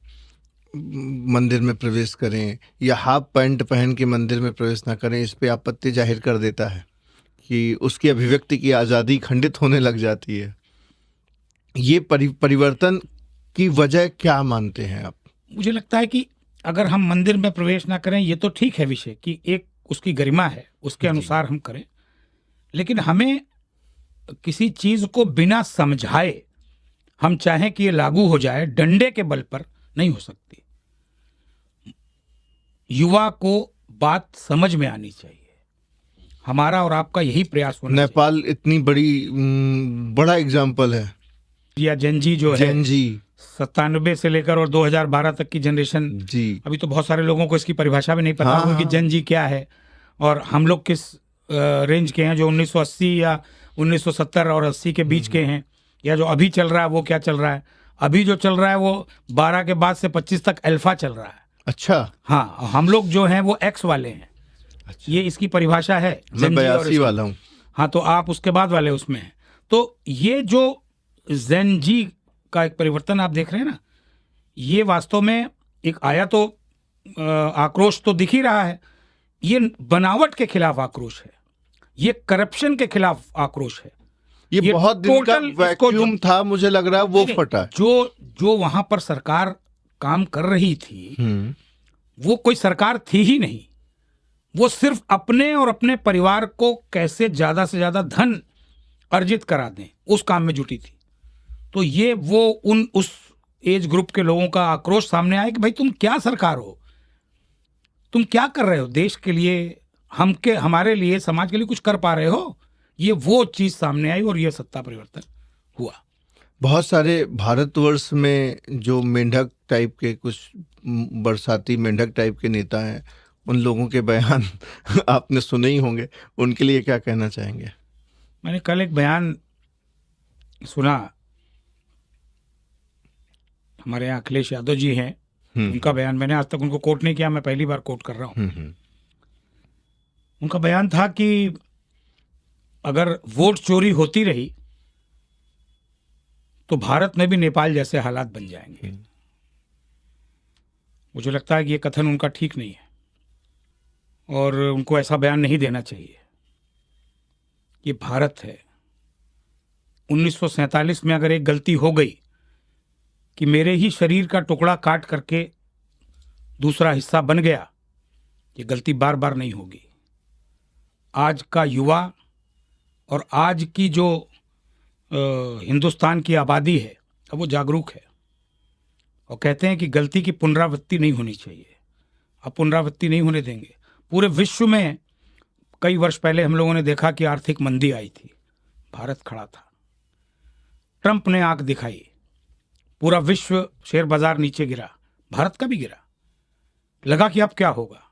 मंदिर में प्रवेश करें, या हाफ पैंट पहन के मंदिर में प्रवेश ना करें, इस पे आपत्ति जाहिर कर देता है कि उसकी अभिव्यक्ति की आज़ादी खंडित होने लग जाती है। ये परिवर्तन की वजह क्या मानते हैं आप? मुझे लगता है कि अगर हम मंदिर में प्रवेश ना करें, ये तो ठीक है विषय कि एक उसकी गरिमा है, उसके अनुसार हम करें, लेकिन हमें किसी चीज को बिना समझाए हम चाहें कि ये लागू हो जाए, डंडे के बल पर नहीं हो सकती। युवा को बात समझ में आनी चाहिए। हमारा और आपका यही प्रयास होना नेपाल इतनी बड़ा एग्जाम्पल है। चाहिए। या जेनजी जो है, जेनजी 97 से लेकर और 2012 तक की जनरेशन, जी, अभी तो बहुत सारे लोगों को इसकी परिभाषा भी नहीं पता हाँ, होगा कि हाँ। जेनजी क्या है और हम लोग किस रेंज के हैं, जो 1980 या 1970 और 80 के बीच के हैं, या जो अभी चल रहा है वो क्या चल रहा है। अभी जो चल रहा है वो 12 के बाद से 25 तक अल्फा चल रहा है। अच्छा, हाँ, हम लोग जो हैं वो एक्स वाले हैं। अच्छा। ये इसकी परिभाषा है। मैं Gen Z और 82 इसकी। वाला हूँ। हाँ, तो आप उसके बाद वाले उसमें हैं। तो ये जो जेन जी का एक परिवर्तन आप देख रहे हैं ना, ये वास्तव में एक आया तो आक्रोश तो दिख ही रहा है। ये बनावट के खिलाफ आक्रोश है, ये करप्शन के खिलाफ आक्रोश है। ये बहुत दिन का टोटल इसको वैक्यूम था, मुझे लग रहा है वो नहीं, फटा है। जो वहां पर सरकार काम कर रही थी, हम्म, वो कोई सरकार थी ही नहीं। वो सिर्फ अपने और अपने परिवार को कैसे ज्यादा से ज्यादा धन अर्जित करा दें, उस काम में जुटी थी। तो ये वो उस एज ग्रुप के लोगों का आक्रोश सामने आया कि भाई तुम क्या सरकार हो, तुम क्या कर रहे हो देश के लिए, हमारे लिए, समाज के लिए कुछ कर पा रहे हो। ये वो चीज सामने आई और ये सत्ता परिवर्तन हुआ। बहुत सारे भारतवर्ष में जो मेंढक टाइप के, कुछ बरसाती मेंढक टाइप के नेता हैं, उन लोगों के बयान आपने सुने ही होंगे, उनके लिए क्या कहना चाहेंगे? मैंने कल एक बयान सुना, हमारे यहाँ अखिलेश यादव जी हैं, उनका बयान। मैंने आज तक उनको कोट नहीं किया, मैं पहली बार कोट कर रहा हूँ। उनका बयान था कि अगर वोट चोरी होती रही तो भारत में भी नेपाल जैसे हालात बन जाएंगे। मुझे लगता है कि ये कथन उनका ठीक नहीं है और उनको ऐसा बयान नहीं देना चाहिए। ये भारत है। 1947 में अगर एक गलती हो गई कि मेरे ही शरीर का टुकड़ा काट करके दूसरा हिस्सा बन गया, ये गलती बार बार नहीं होगी। आज का युवा और आज की जो हिंदुस्तान की आबादी है, अब वो जागरूक है और कहते हैं कि गलती की पुनरावृत्ति नहीं होनी चाहिए। अब पुनरावृत्ति नहीं होने देंगे। पूरे विश्व में कई वर्ष पहले हम लोगों ने देखा कि आर्थिक मंदी आई थी, भारत खड़ा था। ट्रंप ने आंख दिखाई, पूरा विश्व शेयर बाजार नीचे गिरा, भारत का भी गिरा। लगा कि अब क्या होगा।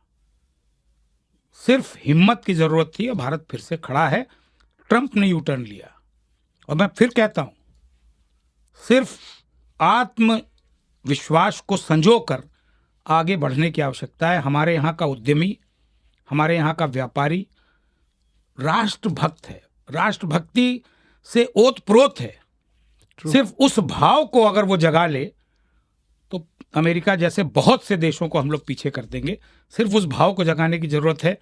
सिर्फ हिम्मत की जरूरत थी और भारत फिर से खड़ा है। ट्रंप ने यू टर्न लिया और मैं फिर कहता हूं, सिर्फ आत्मविश्वास को संजोकर आगे बढ़ने की आवश्यकता है। हमारे यहाँ का उद्यमी, हमारे यहाँ का व्यापारी राष्ट्रभक्त है, राष्ट्रभक्ति से ओतप्रोत है। सिर्फ उस भाव को अगर वो जगा ले तो अमेरिका जैसे बहुत से देशों को हम लोग पीछे कर देंगे। सिर्फ उस भाव को जगाने की जरूरत है।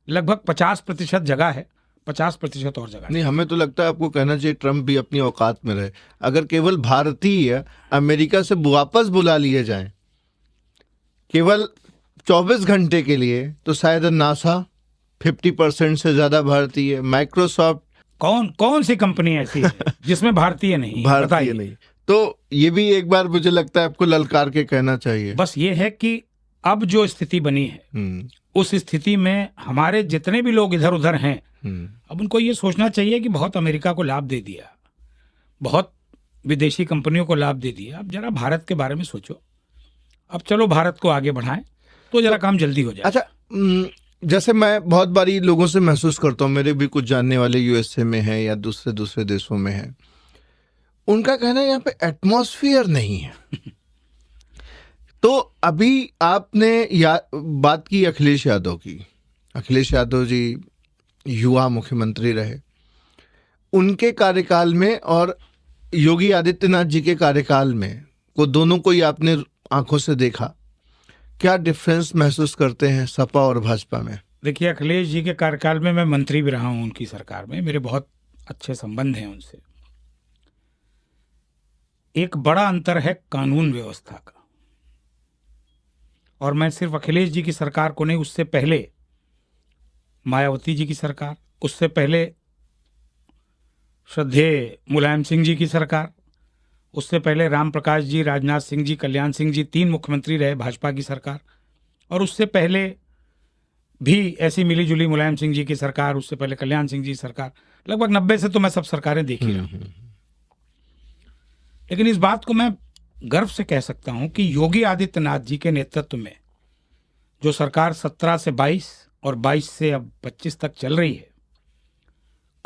लगभग 50% जगह है, 50% और जगह नहीं। हमें तो लगता है आपको कहना चाहिए ट्रंप भी अपनी औकात में रहे। अगर केवल भारतीय अमेरिका से वापस बुला लिए जाएं केवल 24 घंटे के लिए, तो शायद नासा 50% से ज्यादा भारतीय, माइक्रोसॉफ्ट, कौन सी कंपनी ऐसी है जिसमें भारतीय नहीं? भारतीय नहीं। तो ये भी एक बार मुझे लगता है आपको ललकार के कहना चाहिए। बस ये है कि अब जो स्थिति बनी है, उस स्थिति में हमारे जितने भी लोग इधर उधर हैं, अब उनको ये सोचना चाहिए कि बहुत अमेरिका को लाभ दे दिया, बहुत विदेशी कंपनियों को लाभ दे दिया। अब जरा भारत के बारे में सोचो। अब चलो भारत को आगे बढ़ाएं तो जरा काम जल्दी हो जाए। अच्छा, जैसे मैं बहुत बारी लोगों से महसूस करता हूँ, मेरे भी कुछ जानने वाले यूएसए में हैं या दूसरे देशों में हैं, उनका कहना है यहाँ पे एटमॉस्फेयर नहीं है। तो अभी आपने बात की अखिलेश यादव की। अखिलेश यादव जी युवा मुख्यमंत्री रहे, उनके कार्यकाल में और योगी आदित्यनाथ जी के कार्यकाल में को दोनों को ही आपने आंखों से देखा। क्या डिफरेंस महसूस करते हैं सपा और भाजपा में? देखिए, अखिलेश जी के कार्यकाल में मैं मंत्री भी रहा हूं उनकी सरकार में, मेरे बहुत अच्छे संबंध हैं उनसे। एक बड़ा अंतर है कानून व्यवस्था का। और मैं सिर्फ अखिलेश जी की सरकार को नहीं, उससे पहले मायावती जी की सरकार, उससे पहले श्रद्धेय मुलायम सिंह जी की सरकार, उससे पहले राम प्रकाश जी, राजनाथ सिंह जी, कल्याण सिंह जी 3 मुख्यमंत्री रहे भाजपा की सरकार। और उससे पहले भी ऐसी मिली जुली मुलायम सिंह जी की सरकार, उससे पहले कल्याण सिंह जी की सरकार, लगभग 90 से तो मैं सब सरकारें देख ही रहा हूं। लेकिन इस बात को मैं गर्व से कह सकता हूं कि योगी आदित्यनाथ जी के नेतृत्व में जो सरकार 17 से 22 और 22 से अब 25 तक चल रही है,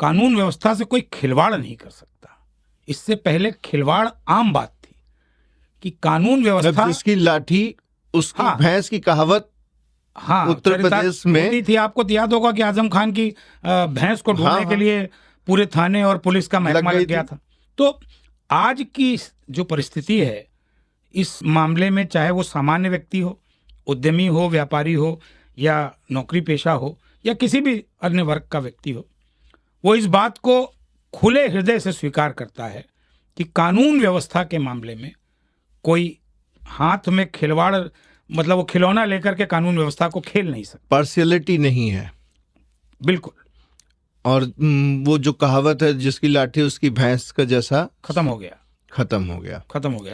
कानून व्यवस्था से कोई खिलवाड़ नहीं कर सकता। इससे पहले खिलवाड़ आम बात थी कि कानून व्यवस्था, जिसकी लाठी उसकी हाँ, भैंस की कहावत हाँ, उत्तर प्रदेश में होती थी। आपको तो याद होगा कि आजम खान की भैंस को ढूंढने के लिए पूरे थाने और पुलिस का महकमा लग गया था। तो आज की जो परिस्थिति है इस मामले में, चाहे वो सामान्य व्यक्ति हो, उद्यमी हो, व्यापारी हो, या नौकरी पेशा हो, या किसी भी अन्य वर्ग का व्यक्ति हो, वो इस बात को खुले हृदय से स्वीकार करता है कि कानून व्यवस्था के मामले में कोई हाथ में खिलवाड़, मतलब वो खिलौना लेकर के कानून व्यवस्था को खेल नहीं सकता। पार्शियलिटी नहीं है, बिल्कुल। और वो जो कहावत है जिसकी लाठी उसकी भैंस का जैसा, खत्म हो गया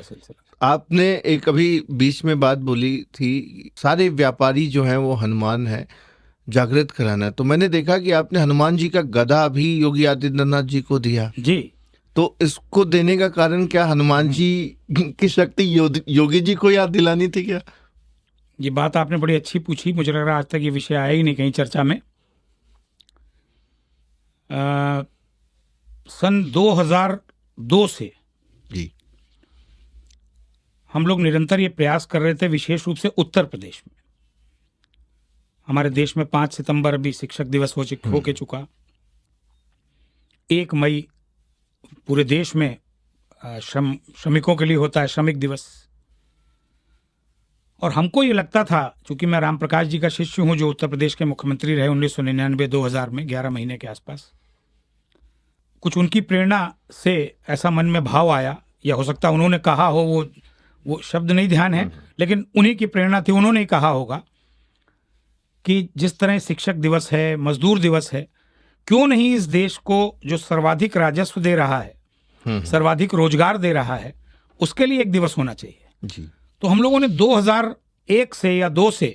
सिलसिला। आपने एक अभी बीच में बात बोली थी, सारे व्यापारी जो हैं वो हनुमान है, जागृत कराना। तो मैंने देखा कि आपने हनुमान जी का गदा भी योगी आदित्यनाथ जी को दिया जी। तो इसको देने का कारण क्या? हनुमान जी की शक्ति योगी जी को याद दिलानी थी क्या? ये बात आपने बड़ी अच्छी पूछी। मुझे लग रहा है आज तक ये विषय आया ही नहीं कहीं चर्चा में। सन 2002 से जी हम लोग निरंतर ये प्रयास कर रहे थे, विशेष रूप से उत्तर प्रदेश में। हमारे देश में 5 सितंबर अभी शिक्षक दिवस हो के चुका। 1 मई पूरे देश में श्रमिकों के लिए होता है श्रमिक दिवस। और हमको ये लगता था, चूंकि मैं राम प्रकाश जी का शिष्य हूं जो उत्तर प्रदेश के मुख्यमंत्री रहे 1999-2000 में 11 महीने के आसपास, कुछ उनकी प्रेरणा से ऐसा मन में भाव आया, या हो सकता उन्होंने कहा हो, वो शब्द नहीं ध्यान है, लेकिन उन्हीं की प्रेरणा थी, उन्होंने ही कहा होगा कि जिस तरह शिक्षक दिवस है, मजदूर दिवस है, क्यों नहीं इस देश को जो सर्वाधिक राजस्व दे रहा है, सर्वाधिक रोजगार दे रहा है, उसके लिए एक दिवस होना चाहिए। जी। तो हम लोगों ने 2001 से या 2 से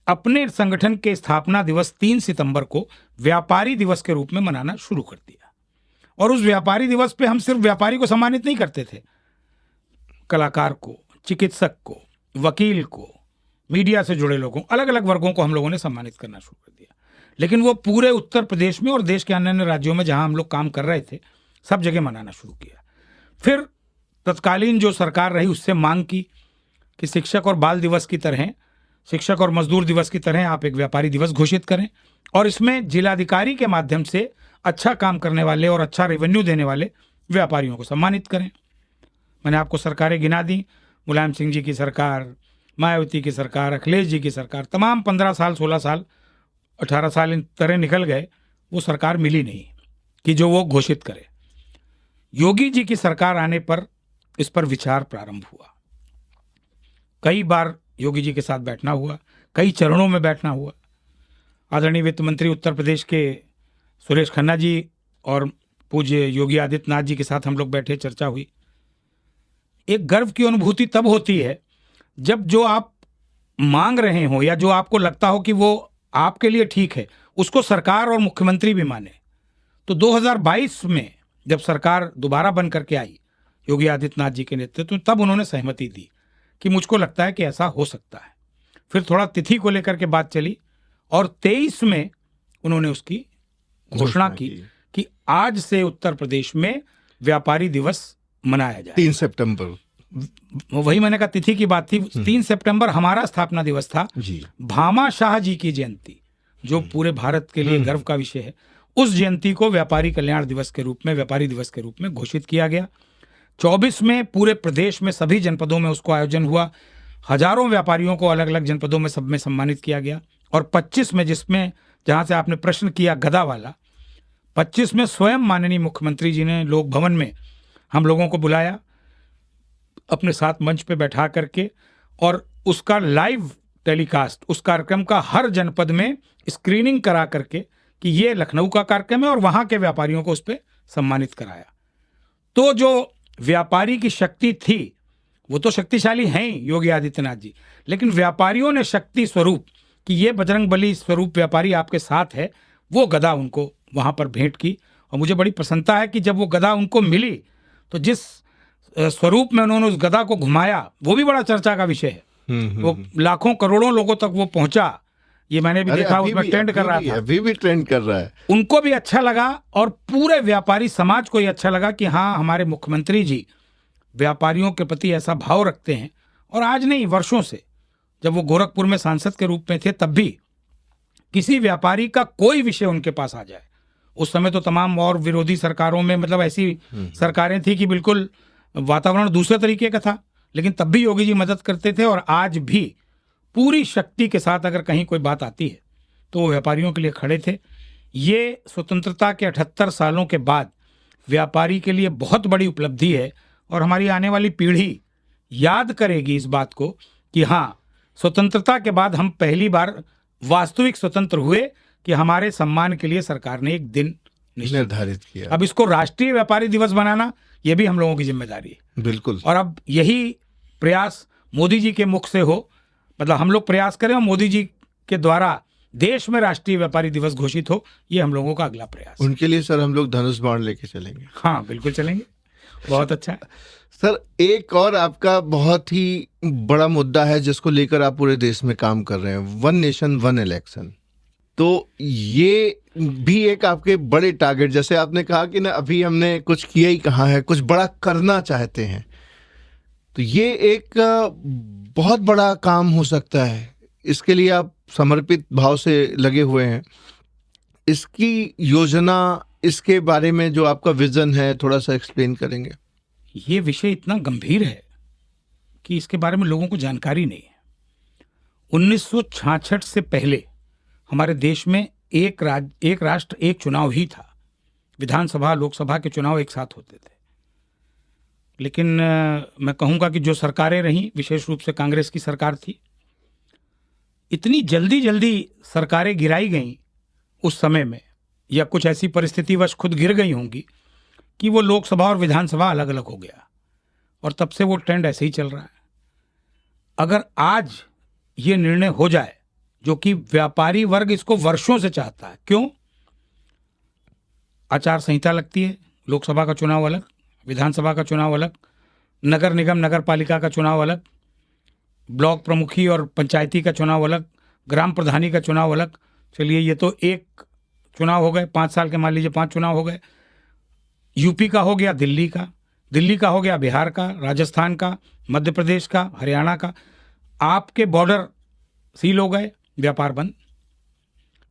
अपने संगठन के स्थापना दिवस 3 सितंबर को व्यापारी दिवस के रूप में मनाना शुरू कर दिया। और उस व्यापारी दिवस पे हम सिर्फ व्यापारी को सम्मानित नहीं करते थे, कलाकार को, चिकित्सक को, वकील को, मीडिया से जुड़े लोगों, अलग अलग वर्गों को हम लोगों ने सम्मानित करना शुरू कर दिया। लेकिन वो पूरे उत्तर प्रदेश में और देश के अन्य अन्य राज्यों में जहां हम लोग काम कर रहे थे, सब जगह मनाना शुरू किया। फिर तत्कालीन जो सरकार रही उससे मांग की कि शिक्षक और बाल दिवस की तरह, शिक्षक और मजदूर दिवस की तरह आप एक व्यापारी दिवस घोषित करें और इसमें जिलाधिकारी के माध्यम से अच्छा काम करने वाले और अच्छा रेवेन्यू देने वाले व्यापारियों को सम्मानित करें। मैंने आपको सरकारें गिना दी, मुलायम सिंह जी की सरकार, मायावती की सरकार, अखिलेश जी की सरकार, तमाम 15 साल, 16 साल, 18 साल इन तरह निकल गए, वो सरकार मिली नहीं कि जो वो घोषित करे। योगी जी की सरकार आने पर इस पर विचार प्रारंभ हुआ। कई बार योगी जी के साथ बैठना हुआ, कई चरणों में बैठना हुआ। आदरणीय वित्त मंत्री उत्तर प्रदेश के सुरेश खन्ना जी और पूज्य योगी आदित्यनाथ जी के साथ हम लोग बैठे, चर्चा हुई। एक गर्व की अनुभूति तब होती है जब जो आप मांग रहे हो या जो आपको लगता हो कि वो आपके लिए ठीक है, उसको सरकार और मुख्यमंत्री भी माने। तो 2022 में जब सरकार दोबारा बन करके आई योगी आदित्यनाथ जी के नेतृत्व में, तब उन्होंने सहमति दी कि मुझको लगता है कि ऐसा हो सकता है। फिर थोड़ा तिथि को लेकर के बात चली और 23 में उन्होंने उसकी घोषणा की कि आज से उत्तर प्रदेश में व्यापारी दिवस मनाया जाए 3 सितंबर। वही मैंने कहा, तिथि की बात थी। 3 सितंबर हमारा स्थापना दिवस था जी। भामा शाह जी की जयंती, जो पूरे भारत के लिए गर्व का विषय है, उस जयंती को व्यापारी कल्याण दिवस के रूप में, व्यापारी दिवस के रूप में घोषित किया गया। 24 में पूरे प्रदेश में सभी जनपदों में उसको आयोजन हुआ। हजारों व्यापारियों को अलग अलग जनपदों में सब में सम्मानित किया गया। और 25 में, जिसमें जहां से आपने प्रश्न किया गदा वाला, 25 में स्वयं माननीय मुख्यमंत्री जी ने लोक भवन में हम लोगों को बुलाया, अपने साथ मंच पे बैठा करके, और उसका लाइव टेलीकास्ट, उस कार्यक्रम का हर जनपद में स्क्रीनिंग करा करके कि ये लखनऊ का कार्यक्रम है और वहां के व्यापारियों को उस पर सम्मानित कराया। तो जो व्यापारी की शक्ति थी, वो तो शक्तिशाली हैं ही योगी आदित्यनाथ जी, लेकिन व्यापारियों ने शक्ति स्वरूप कि ये बजरंग बली स्वरूप व्यापारी आपके साथ है, वो गदा उनको वहाँ पर भेंट की। और मुझे बड़ी प्रसन्नता है कि जब वो गदा उनको मिली तो जिस स्वरूप में उन्होंने उस गदा को घुमाया वो भी बड़ा चर्चा का विषय है। वो लाखों करोड़ों लोगों तक वो पहुंचा, ये मैंने भी देखा, उसमें ट्रेंड कर रहा था, अभी भी ट्रेंड कर रहा है। उनको भी अच्छा लगा और पूरे व्यापारी समाज को ये अच्छा लगा कि हाँ, हमारे मुख्यमंत्री जी व्यापारियों के प्रति ऐसा भाव रखते हैं। और आज नहीं, वर्षों से, जब वो गोरखपुर में सांसद के रूप में थे तब भी किसी व्यापारी का कोई विषय उनके पास आ जाए, उस समय तो तमाम और विरोधी सरकारों में मतलब ऐसी सरकारें थी कि बिल्कुल वातावरण दूसरे तरीके का था, लेकिन तब भी योगी जी मदद करते थे। और आज भी पूरी शक्ति के साथ अगर कहीं कोई बात आती है तो वो व्यापारियों के लिए खड़े थे। ये स्वतंत्रता के 78 सालों के बाद व्यापारी के लिए बहुत बड़ी उपलब्धि है और हमारी आने वाली पीढ़ी याद करेगी इस बात को कि हाँ, स्वतंत्रता के बाद हम पहली बार वास्तविक स्वतंत्र हुए कि हमारे सम्मान के लिए सरकार ने एक दिन निर्धारित किया। अब इसको राष्ट्रीय व्यापारी दिवस बनाना ये भी हम लोगों की जिम्मेदारी है। बिल्कुल। और अब यही प्रयास मोदी जी के मुख से हो, मतलब हम लोग प्रयास करें और मोदी जी के द्वारा देश में राष्ट्रीय व्यापारी दिवस घोषित हो, ये हम लोगों का अगला प्रयास। उनके लिए सर हम लोग धनुष बाण लेके चलेंगे। हाँ बिल्कुल चलेंगे, बहुत अच्छा। सर एक और आपका बहुत ही बड़ा मुद्दा है जिसको लेकर आप पूरे देश में काम कर रहे हैं, वन नेशन वन इलेक्शन। तो ये भी एक आपके बड़े टारगेट, जैसे आपने कहा कि ना अभी हमने कुछ किया ही कहाँ है, कुछ बड़ा करना चाहते हैं, तो ये एक बहुत बड़ा काम हो सकता है। इसके लिए आप समर्पित भाव से लगे हुए हैं। इसकी योजना, इसके बारे में जो आपका विजन है, थोड़ा सा एक्सप्लेन करेंगे? ये विषय इतना गंभीर है कि इसके बारे में लोगों को जानकारी नहीं है। 1966 से पहले हमारे देश में एक राष्ट्र एक चुनाव ही था। विधानसभा लोकसभा के चुनाव एक साथ होते थे। लेकिन मैं कहूँगा कि जो सरकारें रहीं, विशेष रूप से कांग्रेस की सरकार थी, इतनी जल्दी जल्दी सरकारें गिराई गईं उस समय में, या कुछ ऐसी परिस्थितिवश खुद गिर गई होंगी कि वो लोकसभा और विधानसभा अलग अलग हो गया, और तब से वो ट्रेंड ऐसे ही चल रहा है। अगर आज ये निर्णय हो जाए, जो कि व्यापारी वर्ग इसको वर्षों से चाहता है, क्यों? आचार संहिता लगती है, लोकसभा का चुनाव अलग, विधानसभा का चुनाव अलग, नगर निगम नगर पालिका का चुनाव अलग, ब्लॉक प्रमुखी और पंचायती का चुनाव अलग, ग्राम प्रधानी का चुनाव अलग। चलिए ये तो एक चुनाव हो गए, 5 साल के मान लीजिए 5 चुनाव हो गए। यूपी का हो गया, दिल्ली का हो गया, बिहार का, राजस्थान का, मध्य प्रदेश का, हरियाणा का। आपके बॉर्डर सील हो गए, व्यापार बंद।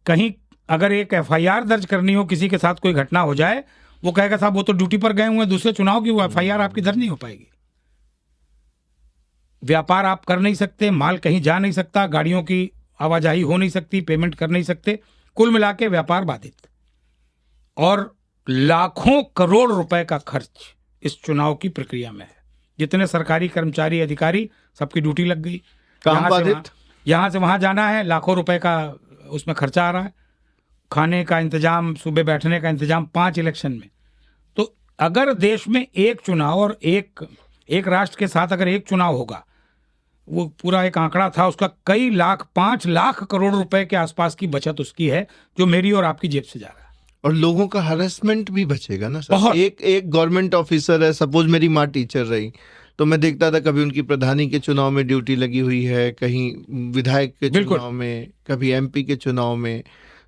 कहीं अगर एक FIR दर्ज करनी हो, किसी के साथ कोई घटना हो जाए, वो कहेगा साहब वो तो ड्यूटी पर गए हुए हैं दूसरे चुनाव की, वो FIR आपकी दर्ज नहीं हो पाएगी। व्यापार आप कर नहीं सकते, माल कहीं जा नहीं सकता, गाड़ियों की आवाजाही हो नहीं सकती, पेमेंट कर नहीं सकते, कुल मिला के व्यापार बाधित। और लाखों करोड़ रुपए का खर्च इस चुनाव की प्रक्रिया में है। जितने सरकारी कर्मचारी अधिकारी, सबकी ड्यूटी लग गई, यहाँ से वहाँ जाना है, लाखों रुपए का उसमें खर्चा आ रहा है, खाने का इंतजाम, सुबह बैठने का इंतजाम, 5 इलेक्शन में। तो अगर देश में एक चुनाव और एक राष्ट्र के साथ अगर एक चुनाव होगा, वो पूरा एक आंकड़ा था उसका, कई लाख, 5 लाख करोड़ रुपए के आसपास की बचत उसकी है, जो मेरी और आपकी जेब से जा रहा है। और लोगों का हरेसमेंट भी बचेगा ना सर। एक गवर्नमेंट ऑफिसर है, सपोज मेरी माँ टीचर रही, तो मैं देखता था कभी उनकी प्रधानी के चुनाव में ड्यूटी लगी हुई है, कहीं विधायक के चुनाव में, कभी MP के चुनाव में।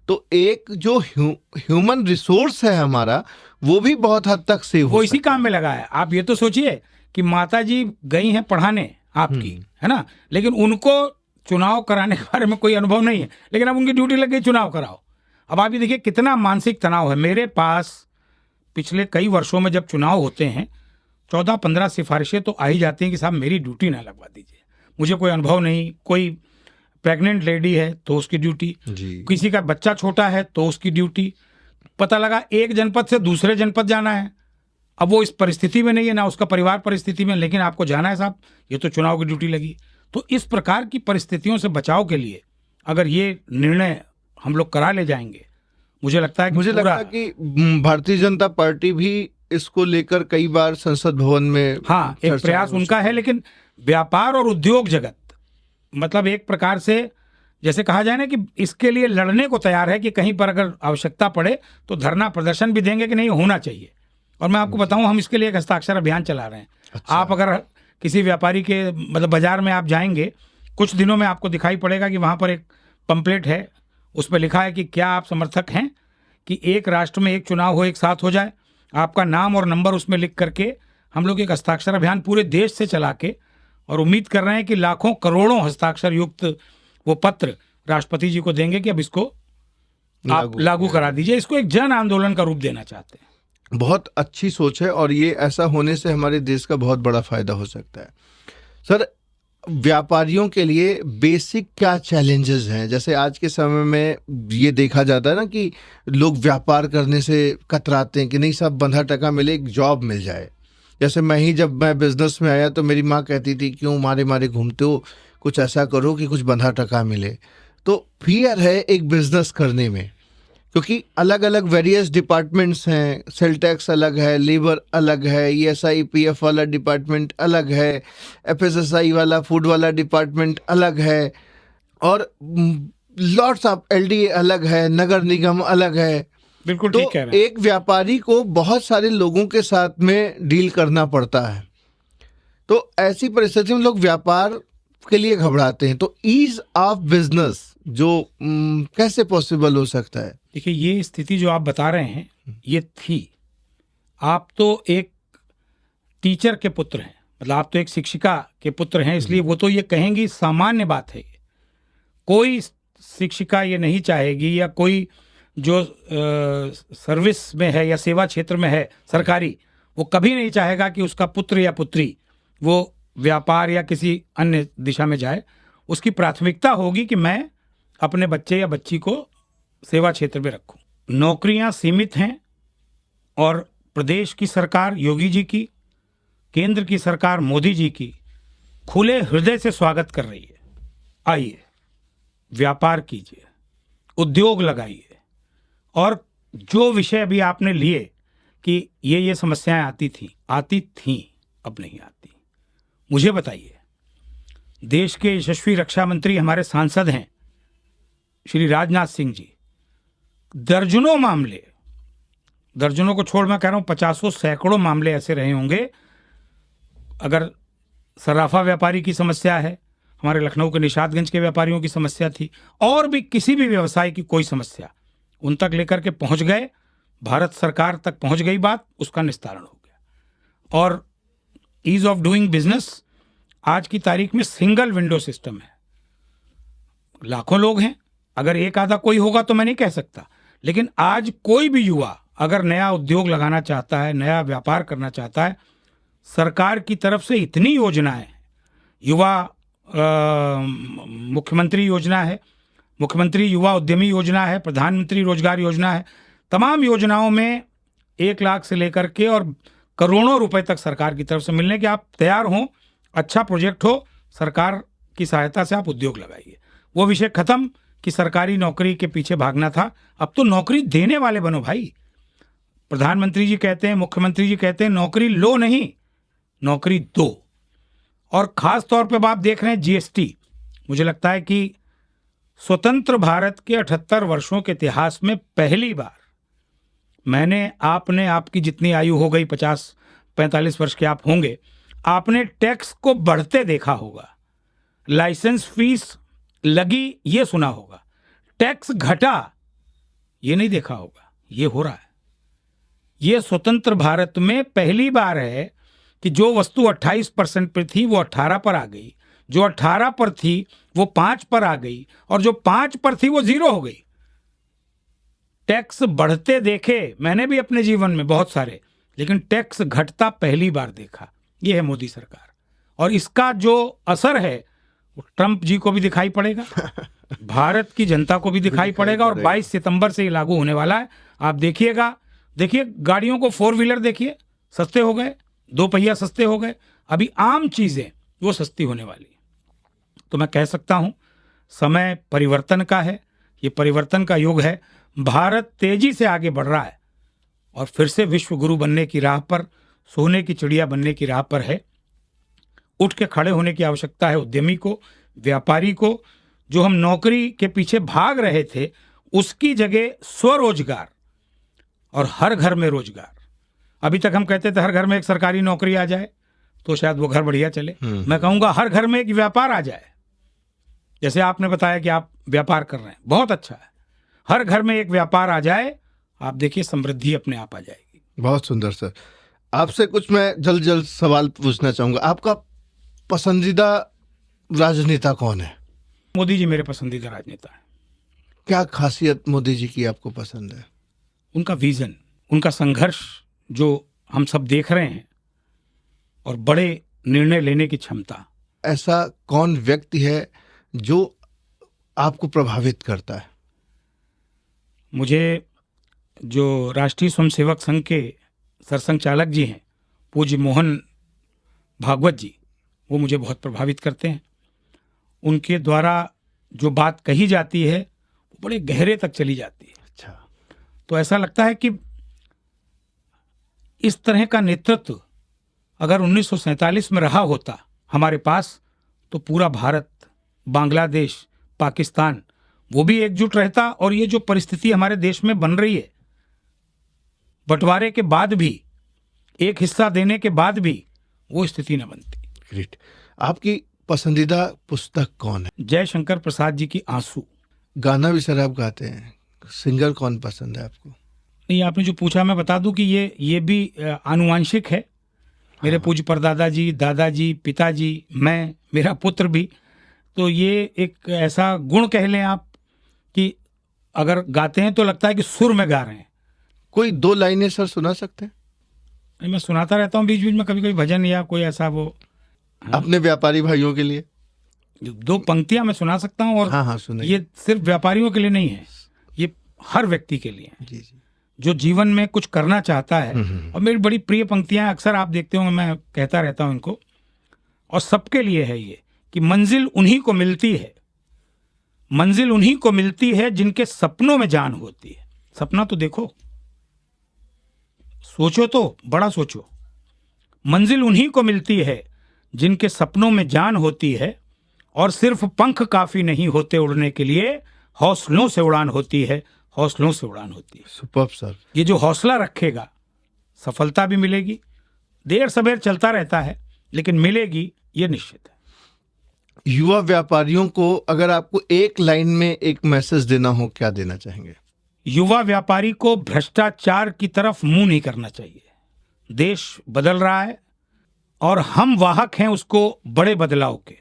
तो एक जो ह्यूमन रिसोर्स है हमारा, वो भी बहुत हद तक सेव वो इसी काम में लगा है। आप ये तो सोचिए कि माता जी गई हैं पढ़ाने आपकी, है ना, लेकिन उनको चुनाव कराने के बारे में कोई अनुभव नहीं है, लेकिन अब उनकी ड्यूटी लग गई, चुनाव कराओ। अब आप ये देखिए कितना मानसिक तनाव है। मेरे पास पिछले कई वर्षों में जब चुनाव होते हैं 14-15 सिफारिशें तो आ ही जाती हैं कि साहब मेरी ड्यूटी ना लगवा दीजिए, मुझे कोई अनुभव नहीं, कोई प्रेग्नेंट लेडी है तो उसकी ड्यूटी, किसी का बच्चा छोटा है तो उसकी ड्यूटी। पता लगा एक जनपद से दूसरे जनपद जाना है, अब वो इस परिस्थिति में नहीं है, ना उसका परिवार परिस्थिति में, लेकिन आपको जाना है साहब, ये तो चुनाव की ड्यूटी लगी। तो इस प्रकार की परिस्थितियों से बचाव के लिए अगर ये निर्णय हम लोग करा ले जाएंगे, मुझे लगता है कि भारतीय जनता पार्टी भी इसको लेकर कई बार संसद भवन में हाँ, एक चर्चा प्रयास हो उनका है, लेकिन व्यापार और उद्योग जगत मतलब एक प्रकार से जैसे कहा जाए ना कि इसके लिए लड़ने को तैयार है कि कहीं पर अगर आवश्यकता पड़े तो धरना प्रदर्शन भी देंगे कि नहीं होना चाहिए। और मैं आपको बताऊं, हम इसके लिए एक हस्ताक्षर अभियान चला रहे हैं। अच्छा। आप अगर किसी व्यापारी के मतलब बाजार में आप जाएंगे, कुछ दिनों में आपको दिखाई पड़ेगा कि वहां पर एक पंपलेट है, उस पर लिखा है कि क्या आप समर्थक हैं कि एक राष्ट्र में एक चुनाव हो, एक साथ हो जाए। आपका नाम और नंबर उसमें लिख करके हम लोग एक हस्ताक्षर अभियान पूरे देश से चला के, और उम्मीद कर रहे हैं कि लाखों करोड़ों हस्ताक्षर युक्त वो पत्र राष्ट्रपति जी को देंगे कि अब इसको आप लागू करा दीजिए। इसको एक जन आंदोलन का रूप देना चाहते हैं। बहुत अच्छी सोच है और ये ऐसा होने से हमारे देश का बहुत बड़ा फायदा हो सकता है। सर, व्यापारियों के लिए बेसिक क्या चैलेंजेस हैं? जैसे आज के समय में ये देखा जाता है ना कि लोग व्यापार करने से कतराते हैं कि नहीं सब बंधा टका मिले, एक जॉब मिल जाए। जैसे जब मैं बिजनेस में आया तो मेरी माँ कहती थी क्यों मारे मारे घूमते हो, कुछ ऐसा करो कि कुछ बंधा टका मिले। तो फियर है एक बिजनेस करने में, क्योंकि अलग अलग वेरियस डिपार्टमेंट्स हैं, सेल टैक्स अलग है, लेबर अलग है, ESI PF वाला डिपार्टमेंट अलग है, FSSI वाला फूड वाला डिपार्टमेंट अलग है, और लॉट्स ऑफ LDA अलग है, नगर निगम अलग है। बिल्कुल तो ठीक कह रहे हैं। एक व्यापारी को बहुत सारे लोगों के साथ में डील करना पड़ता है। तो ऐसी परिस्थिति में लोग व्यापार के लिए घबराते हैं। तो ईज ऑफ बिजनेस जो कैसे पॉसिबल हो सकता है? देखिए, ये स्थिति जो आप बता रहे हैं ये थी। आप तो एक टीचर के पुत्र हैं, मतलब आप तो एक शिक्षिका के पुत्र हैं, इसलिए वो तो ये कहेंगी सामान्य बात है। कोई शिक्षिका ये नहीं चाहेगी, या कोई जो सर्विस में है या सेवा क्षेत्र में है सरकारी, वो कभी नहीं चाहेगा कि उसका पुत्र या पुत्री वो व्यापार या किसी अन्य दिशा में जाए। उसकी प्राथमिकता होगी कि मैं अपने बच्चे या बच्ची को सेवा क्षेत्र में रखूं। नौकरियां सीमित हैं और प्रदेश की सरकार योगी जी की, केंद्र की सरकार मोदी जी की खुले हृदय से स्वागत कर रही है। आइए, व्यापार कीजिए, उद्योग लगाइए, और जो विषय अभी आपने लिए कि ये समस्याएं आती थीं, अब नहीं आती। मुझे बताइए, देश के यशस्वी रक्षा मंत्री हमारे सांसद हैं श्री राजनाथ सिंह जी, दर्जनों मामले, दर्जनों को छोड़ मैं कह रहा हूं 50 सैकड़ों मामले ऐसे रहे होंगे। अगर सराफा व्यापारी की समस्या है, हमारे लखनऊ के निशातगंज के व्यापारियों की समस्या थी, और भी किसी भी व्यवसाय की कोई समस्या, उन तक लेकर के पहुंच गए, भारत सरकार तक पहुंच गई बात, उसका निस्तारण हो गया। और ईज ऑफ डूइंग बिजनेस आज की तारीख में सिंगल विंडो सिस्टम है। लाखों लोग हैं, अगर एक आधा कोई होगा तो मैं नहीं कह सकता, लेकिन आज कोई भी युवा अगर नया उद्योग लगाना चाहता है, नया व्यापार करना चाहता है, सरकार की तरफ से इतनी योजनाएं, युवा मुख्यमंत्री योजना है, मुख्यमंत्री युवा उद्यमी योजना है, प्रधानमंत्री रोजगार योजना है, तमाम योजनाओं में 1 लाख से लेकर के और करोड़ों रुपए तक सरकार की तरफ से मिलने के आप तैयार हों, अच्छा प्रोजेक्ट हो, सरकार की सहायता से आप उद्योग लगाइए। वो विषय खत्म कि सरकारी नौकरी के पीछे भागना था। अब तो नौकरी देने वाले बनो भाई। प्रधानमंत्री जी कहते हैं, मुख्यमंत्री जी कहते हैं, नौकरी लो नहीं, नौकरी दो। और खास तौर पे आप देख रहे हैं GST। मुझे लगता है कि स्वतंत्र भारत के 78 वर्षों के इतिहास में पहली बार आपकी जितनी आयु हो गई, 50-45 वर्ष के आप होंगे, आपने टैक्स को बढ़ते देखा होगा। लाइसेंस फीस लगी ये सुना होगा, टैक्स घटा ये नहीं देखा होगा। ये हो रहा है। ये स्वतंत्र भारत में पहली बार है कि जो वस्तु 28% पर थी वो 18 पर आ गई, जो 18 पर थी वो 5 पर आ गई, और जो 5 पर थी वो 0 हो गई। टैक्स बढ़ते देखे मैंने भी अपने जीवन में बहुत सारे, लेकिन टैक्स घटता पहली बार देखा। ये है मोदी सरकार, और इसका जो असर है वो ट्रंप जी को भी दिखाई पड़ेगा, भारत की जनता को भी दिखाई पड़ेगा। और 22 सितंबर से ये लागू होने वाला है। आप देखिएगा, देखिए गाड़ियों को 4 व्हीलर देखिए सस्ते हो गए, 2 पहिया सस्ते हो गए, अभी आम चीजें वो सस्ती होने वाली। तो मैं कह सकता हूं समय परिवर्तन का है, ये परिवर्तन का युग है। भारत तेजी से आगे बढ़ रहा है और फिर से विश्व गुरु बनने की राह पर, सोने की चिड़िया बनने की राह पर है। उठ के खड़े होने की आवश्यकता है उद्यमी को, व्यापारी को। जो हम नौकरी के पीछे भाग रहे थे, उसकी जगह स्वरोजगार और हर घर में रोजगार। अभी तक हम कहते थे हर घर में एक सरकारी नौकरी आ जाए तो शायद वो घर बढ़िया चले। मैं कहूँगा हर घर में एक व्यापार आ जाए। जैसे आपने बताया कि आप व्यापार कर रहे हैं, बहुत अच्छा है। हर घर में एक व्यापार आ जाए, आप देखिए समृद्धि अपने आप आ जाएगी। बहुत सुंदर सर। आपसे कुछ मैं जल्द सवाल पूछना चाहूँगा। आपका पसंदीदा राजनेता कौन है? मोदी जी मेरे पसंदीदा राजनेता हैं। क्या खासियत मोदी जी की आपको पसंद है? उनका विजन, उनका संघर्ष जो हम सब देख रहे हैं, और बड़े निर्णय लेने की क्षमता। ऐसा कौन व्यक्ति है जो आपको प्रभावित करता है? मुझे जो राष्ट्रीय स्वयंसेवक संघ के सरसंघ चालक जी हैं, पूज्य मोहन भागवत जी, वो मुझे बहुत प्रभावित करते हैं। उनके द्वारा जो बात कही जाती है वो बड़े गहरे तक चली जाती है। अच्छा। तो ऐसा लगता है कि इस तरह का नेतृत्व अगर 1947 में रहा होता हमारे पास, तो पूरा भारत, बांग्लादेश, पाकिस्तान, वो भी एकजुट रहता। और ये जो परिस्थिति हमारे देश में बन रही है, बंटवारे के बाद भी, एक हिस्सा देने के बाद भी, वो स्थिति न बनती। ग्रेट। आपकी पसंदीदा पुस्तक कौन है? जयशंकर प्रसाद जी की आंसू। गाना भी सर आप गाते हैं, सिंगर कौन पसंद है आपको? नहीं, आपने जो पूछा मैं बता दूं कि ये भी आनुवांशिक है। मेरे पूज्य परदादा जी, दादाजी, पिताजी, मैं, मेरा पुत्र भी। तो ये एक ऐसा गुण कह लें आप कि अगर गाते हैं तो लगता है कि सुर में गा रहे हैं। कोई 2 लाइनें सर सुना सकते हैं? नहीं, मैं सुनाता रहता हूँ बीच बीच में, कभी कभी भजन या कोई ऐसा वो। अपने व्यापारी भाइयों के लिए 2 पंक्तियां मैं सुना सकता हूँ। और हाँ सुनाइए। ये सिर्फ व्यापारियों के लिए नहीं है, ये हर व्यक्ति के लिए है जी जी। जो जीवन में कुछ करना चाहता है। और मेरी बड़ी प्रिय पंक्तियां, अक्सर आप देखते होंगे मैं कहता रहता हूं इनको, और सबके लिए है ये कि मंजिल उन्हीं को मिलती है, मंजिल उन्हीं को मिलती है जिनके सपनों में जान होती है। सपना तो देखो, सोचो तो बड़ा सोचो। मंजिल उन्हीं को मिलती है जिनके सपनों में जान होती है, और सिर्फ पंख काफी नहीं होते उड़ने के लिए, हौसलों से उड़ान होती है, हौसलों से उड़ान होती है। Superb sir. ये जो हौसला रखेगा, सफलता भी मिलेगी। देर सवेर चलता रहता है, लेकिन मिलेगी, ये निश्चित है। युवा व्यापारियों को अगर आपको एक लाइन में एक मैसेज देना हो, क्या देना चाहेंगे? युवा व्यापारी को भ्रष्टाचार की तरफ मुंह नहीं करना चाहिए। देश बदल रहा है और हम वाहक हैं उसको बड़े बदलाव के।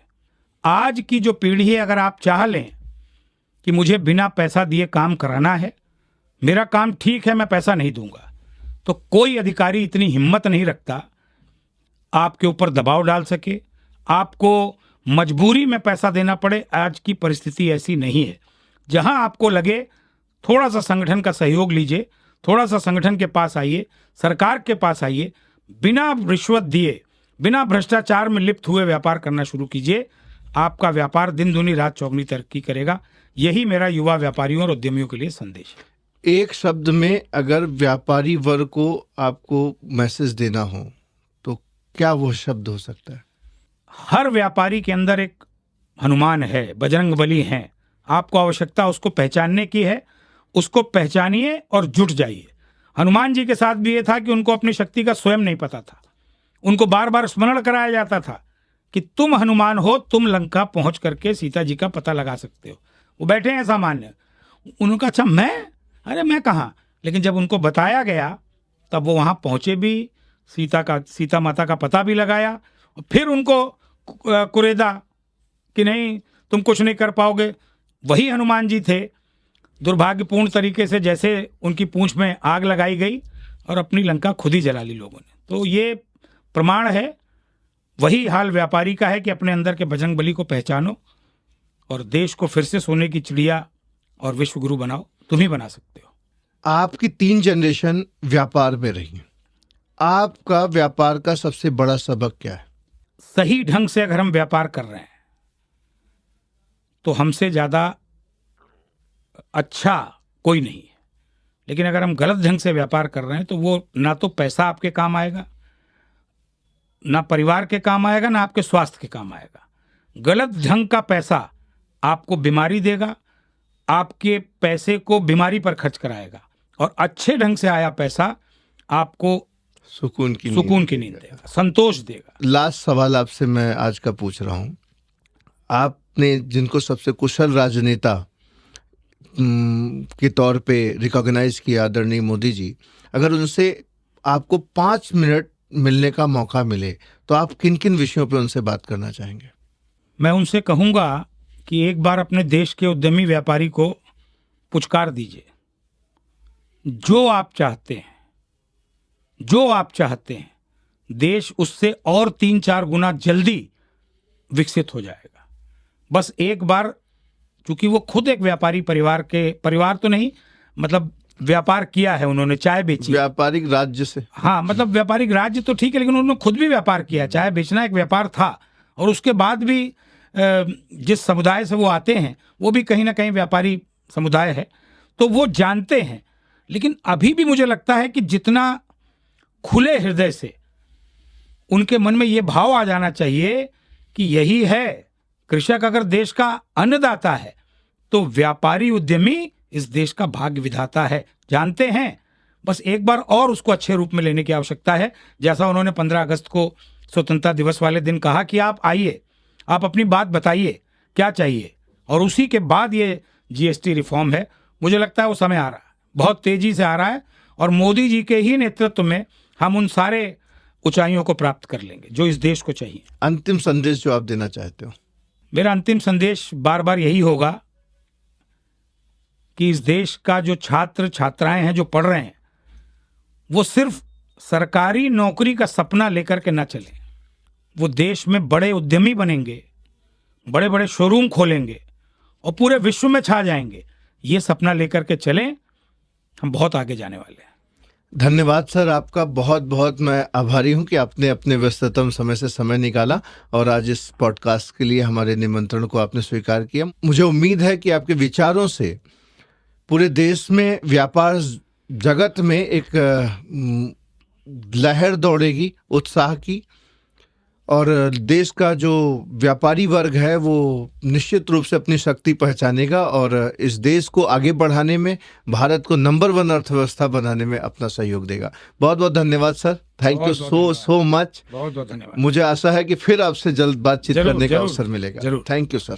आज की जो पीढ़ी है, अगर आप चाह लें कि मुझे बिना पैसा दिए काम कराना है, मेरा काम ठीक है, मैं पैसा नहीं दूंगा, तो कोई अधिकारी इतनी हिम्मत नहीं रखता आपके ऊपर दबाव डाल सके, आपको मजबूरी में पैसा देना पड़े। आज की परिस्थिति ऐसी नहीं है। जहां आपको लगे थोड़ा सा संगठन का सहयोग लीजिए, थोड़ा सा संगठन के पास आइए, सरकार के पास आइए, बिना रिश्वत दिए, बिना भ्रष्टाचार में लिप्त हुए व्यापार करना शुरू कीजिए। आपका व्यापार दिन दूनी रात चौगुनी तरक्की करेगा। यही मेरा युवा व्यापारियों और उद्यमियों के लिए संदेश है। एक शब्द में अगर व्यापारी वर्ग को आपको मैसेज देना हो तो क्या वो शब्द हो सकता है? हर व्यापारी के अंदर एक हनुमान है, बजरंग बली हैं। आपको आवश्यकता उसको पहचानने की है, उसको पहचानिए और जुट जाइए। हनुमान जी के साथ भी ये था कि उनको अपनी शक्ति का स्वयं नहीं पता था। उनको बार बार स्मरण कराया जाता था कि तुम हनुमान हो, तुम लंका पहुंच करके सीता जी का पता लगा सकते हो। वो बैठे हैं सामान्य, उनका अच्छा मैं, अरे मैं कहाँ। लेकिन जब उनको बताया गया तब वो वहां पहुंचे भी, सीता माता का पता भी लगाया, और फिर उनको कुरेदा कि नहीं तुम कुछ नहीं कर पाओगे। वही हनुमान जी थे। दुर्भाग्यपूर्ण तरीके से जैसे उनकी पूंछ में आग लगाई गई और अपनी लंका खुद ही जला ली लोगों ने। तो ये प्रमाण है, वही हाल व्यापारी का है कि अपने अंदर के बजरंग बली को पहचानो और देश को फिर से सोने की चिड़िया और विश्व गुरु बनाओ। तुम ही बना सकते हो। आपकी 3 जनरेशन व्यापार में रही। आपका व्यापार का सबसे बड़ा सबक क्या है? सही ढंग से अगर हम व्यापार कर रहे हैं तो हमसे ज्यादा अच्छा कोई नहीं है। लेकिन अगर हम गलत ढंग से व्यापार कर रहे हैं तो वो ना तो पैसा आपके काम आएगा, ना परिवार के काम आएगा, ना आपके स्वास्थ्य के काम आएगा। गलत ढंग का पैसा आपको बीमारी देगा, आपके पैसे को बीमारी पर खर्च कराएगा, और अच्छे ढंग से आया पैसा आपको सुकून की नींद देगा, संतोष देगा। लास्ट सवाल आपसे मैं आज का पूछ रहा हूँ। आपने जिनको सबसे कुशल राजनेता के तौर पे रिकॉग्नाइज किया, आदरणीय मोदी जी, अगर उनसे आपको 5 मिनट मिलने का मौका मिले तो आप किन किन विषयों पे उनसे बात करना चाहेंगे? मैं उनसे कहूँगा कि एक बार अपने देश के उद्यमी व्यापारी को पुचकार दीजिए। जो आप चाहते हैं देश उससे और 3-4 गुना जल्दी विकसित हो जाएगा। बस एक बार, चूंकि वो खुद एक परिवार तो नहीं, मतलब व्यापार किया है उन्होंने, चाय बेची, व्यापारिक राज्य से। हाँ, मतलब व्यापारिक राज्य तो ठीक है, लेकिन उन्होंने खुद भी व्यापार किया। चाय बेचना एक व्यापार था, और उसके बाद भी जिस समुदाय से वो आते हैं वो भी कहीं ना कहीं व्यापारी समुदाय है, तो वो जानते हैं। लेकिन अभी भी मुझे लगता है कि जितना खुले हृदय से उनके मन में ये भाव आ जाना चाहिए कि यही है, कृषक अगर देश का अन्नदाता है तो व्यापारी उद्यमी इस देश का भाग्य विधाता है, जानते हैं। बस एक बार और उसको अच्छे रूप में लेने की आवश्यकता है। जैसा उन्होंने 15 अगस्त को स्वतंत्रता दिवस वाले दिन कहा कि आप आइए, आप अपनी बात बताइए क्या चाहिए, और उसी के बाद ये जीएसटी रिफॉर्म है। मुझे लगता है वो समय आ रहा है, बहुत तेजी से आ रहा है, और मोदी जी के ही नेतृत्व में हम उन सारे ऊंचाइयों को प्राप्त कर लेंगे जो इस देश को चाहिए। अंतिम संदेश जो आप देना चाहते हो? मेरा अंतिम संदेश बार बार यही होगा कि इस देश का जो छात्र छात्राएं हैं जो पढ़ रहे हैं, वो सिर्फ सरकारी नौकरी का सपना लेकर के ना चलें। वो देश में बड़े उद्यमी बनेंगे, बड़े बड़े शोरूम खोलेंगे और पूरे विश्व में छा जाएंगे। ये सपना लेकर के चलें, हम बहुत आगे जाने वाले हैं। धन्यवाद सर, आपका बहुत बहुत मैं आभारी हूं कि आपने अपने व्यस्ततम समय से समय निकाला और आज इस पॉडकास्ट के लिए हमारे निमंत्रण को आपने स्वीकार किया। मुझे उम्मीद है कि आपके विचारों से पूरे देश में व्यापार जगत में एक लहर दौड़ेगी उत्साह की, और देश का जो व्यापारी वर्ग है वो निश्चित रूप से अपनी शक्ति पहचानेगा और इस देश को आगे बढ़ाने में, भारत को नंबर 1 अर्थव्यवस्था बनाने में अपना सहयोग देगा। बहुत बहुत धन्यवाद sir, thank you so much. बहुत बहुत धन्यवाद। मुझे आशा है कि फिर आपसे जल्द बातचीत करने का अवसर मिलेगा। जरूर। Thank you sir.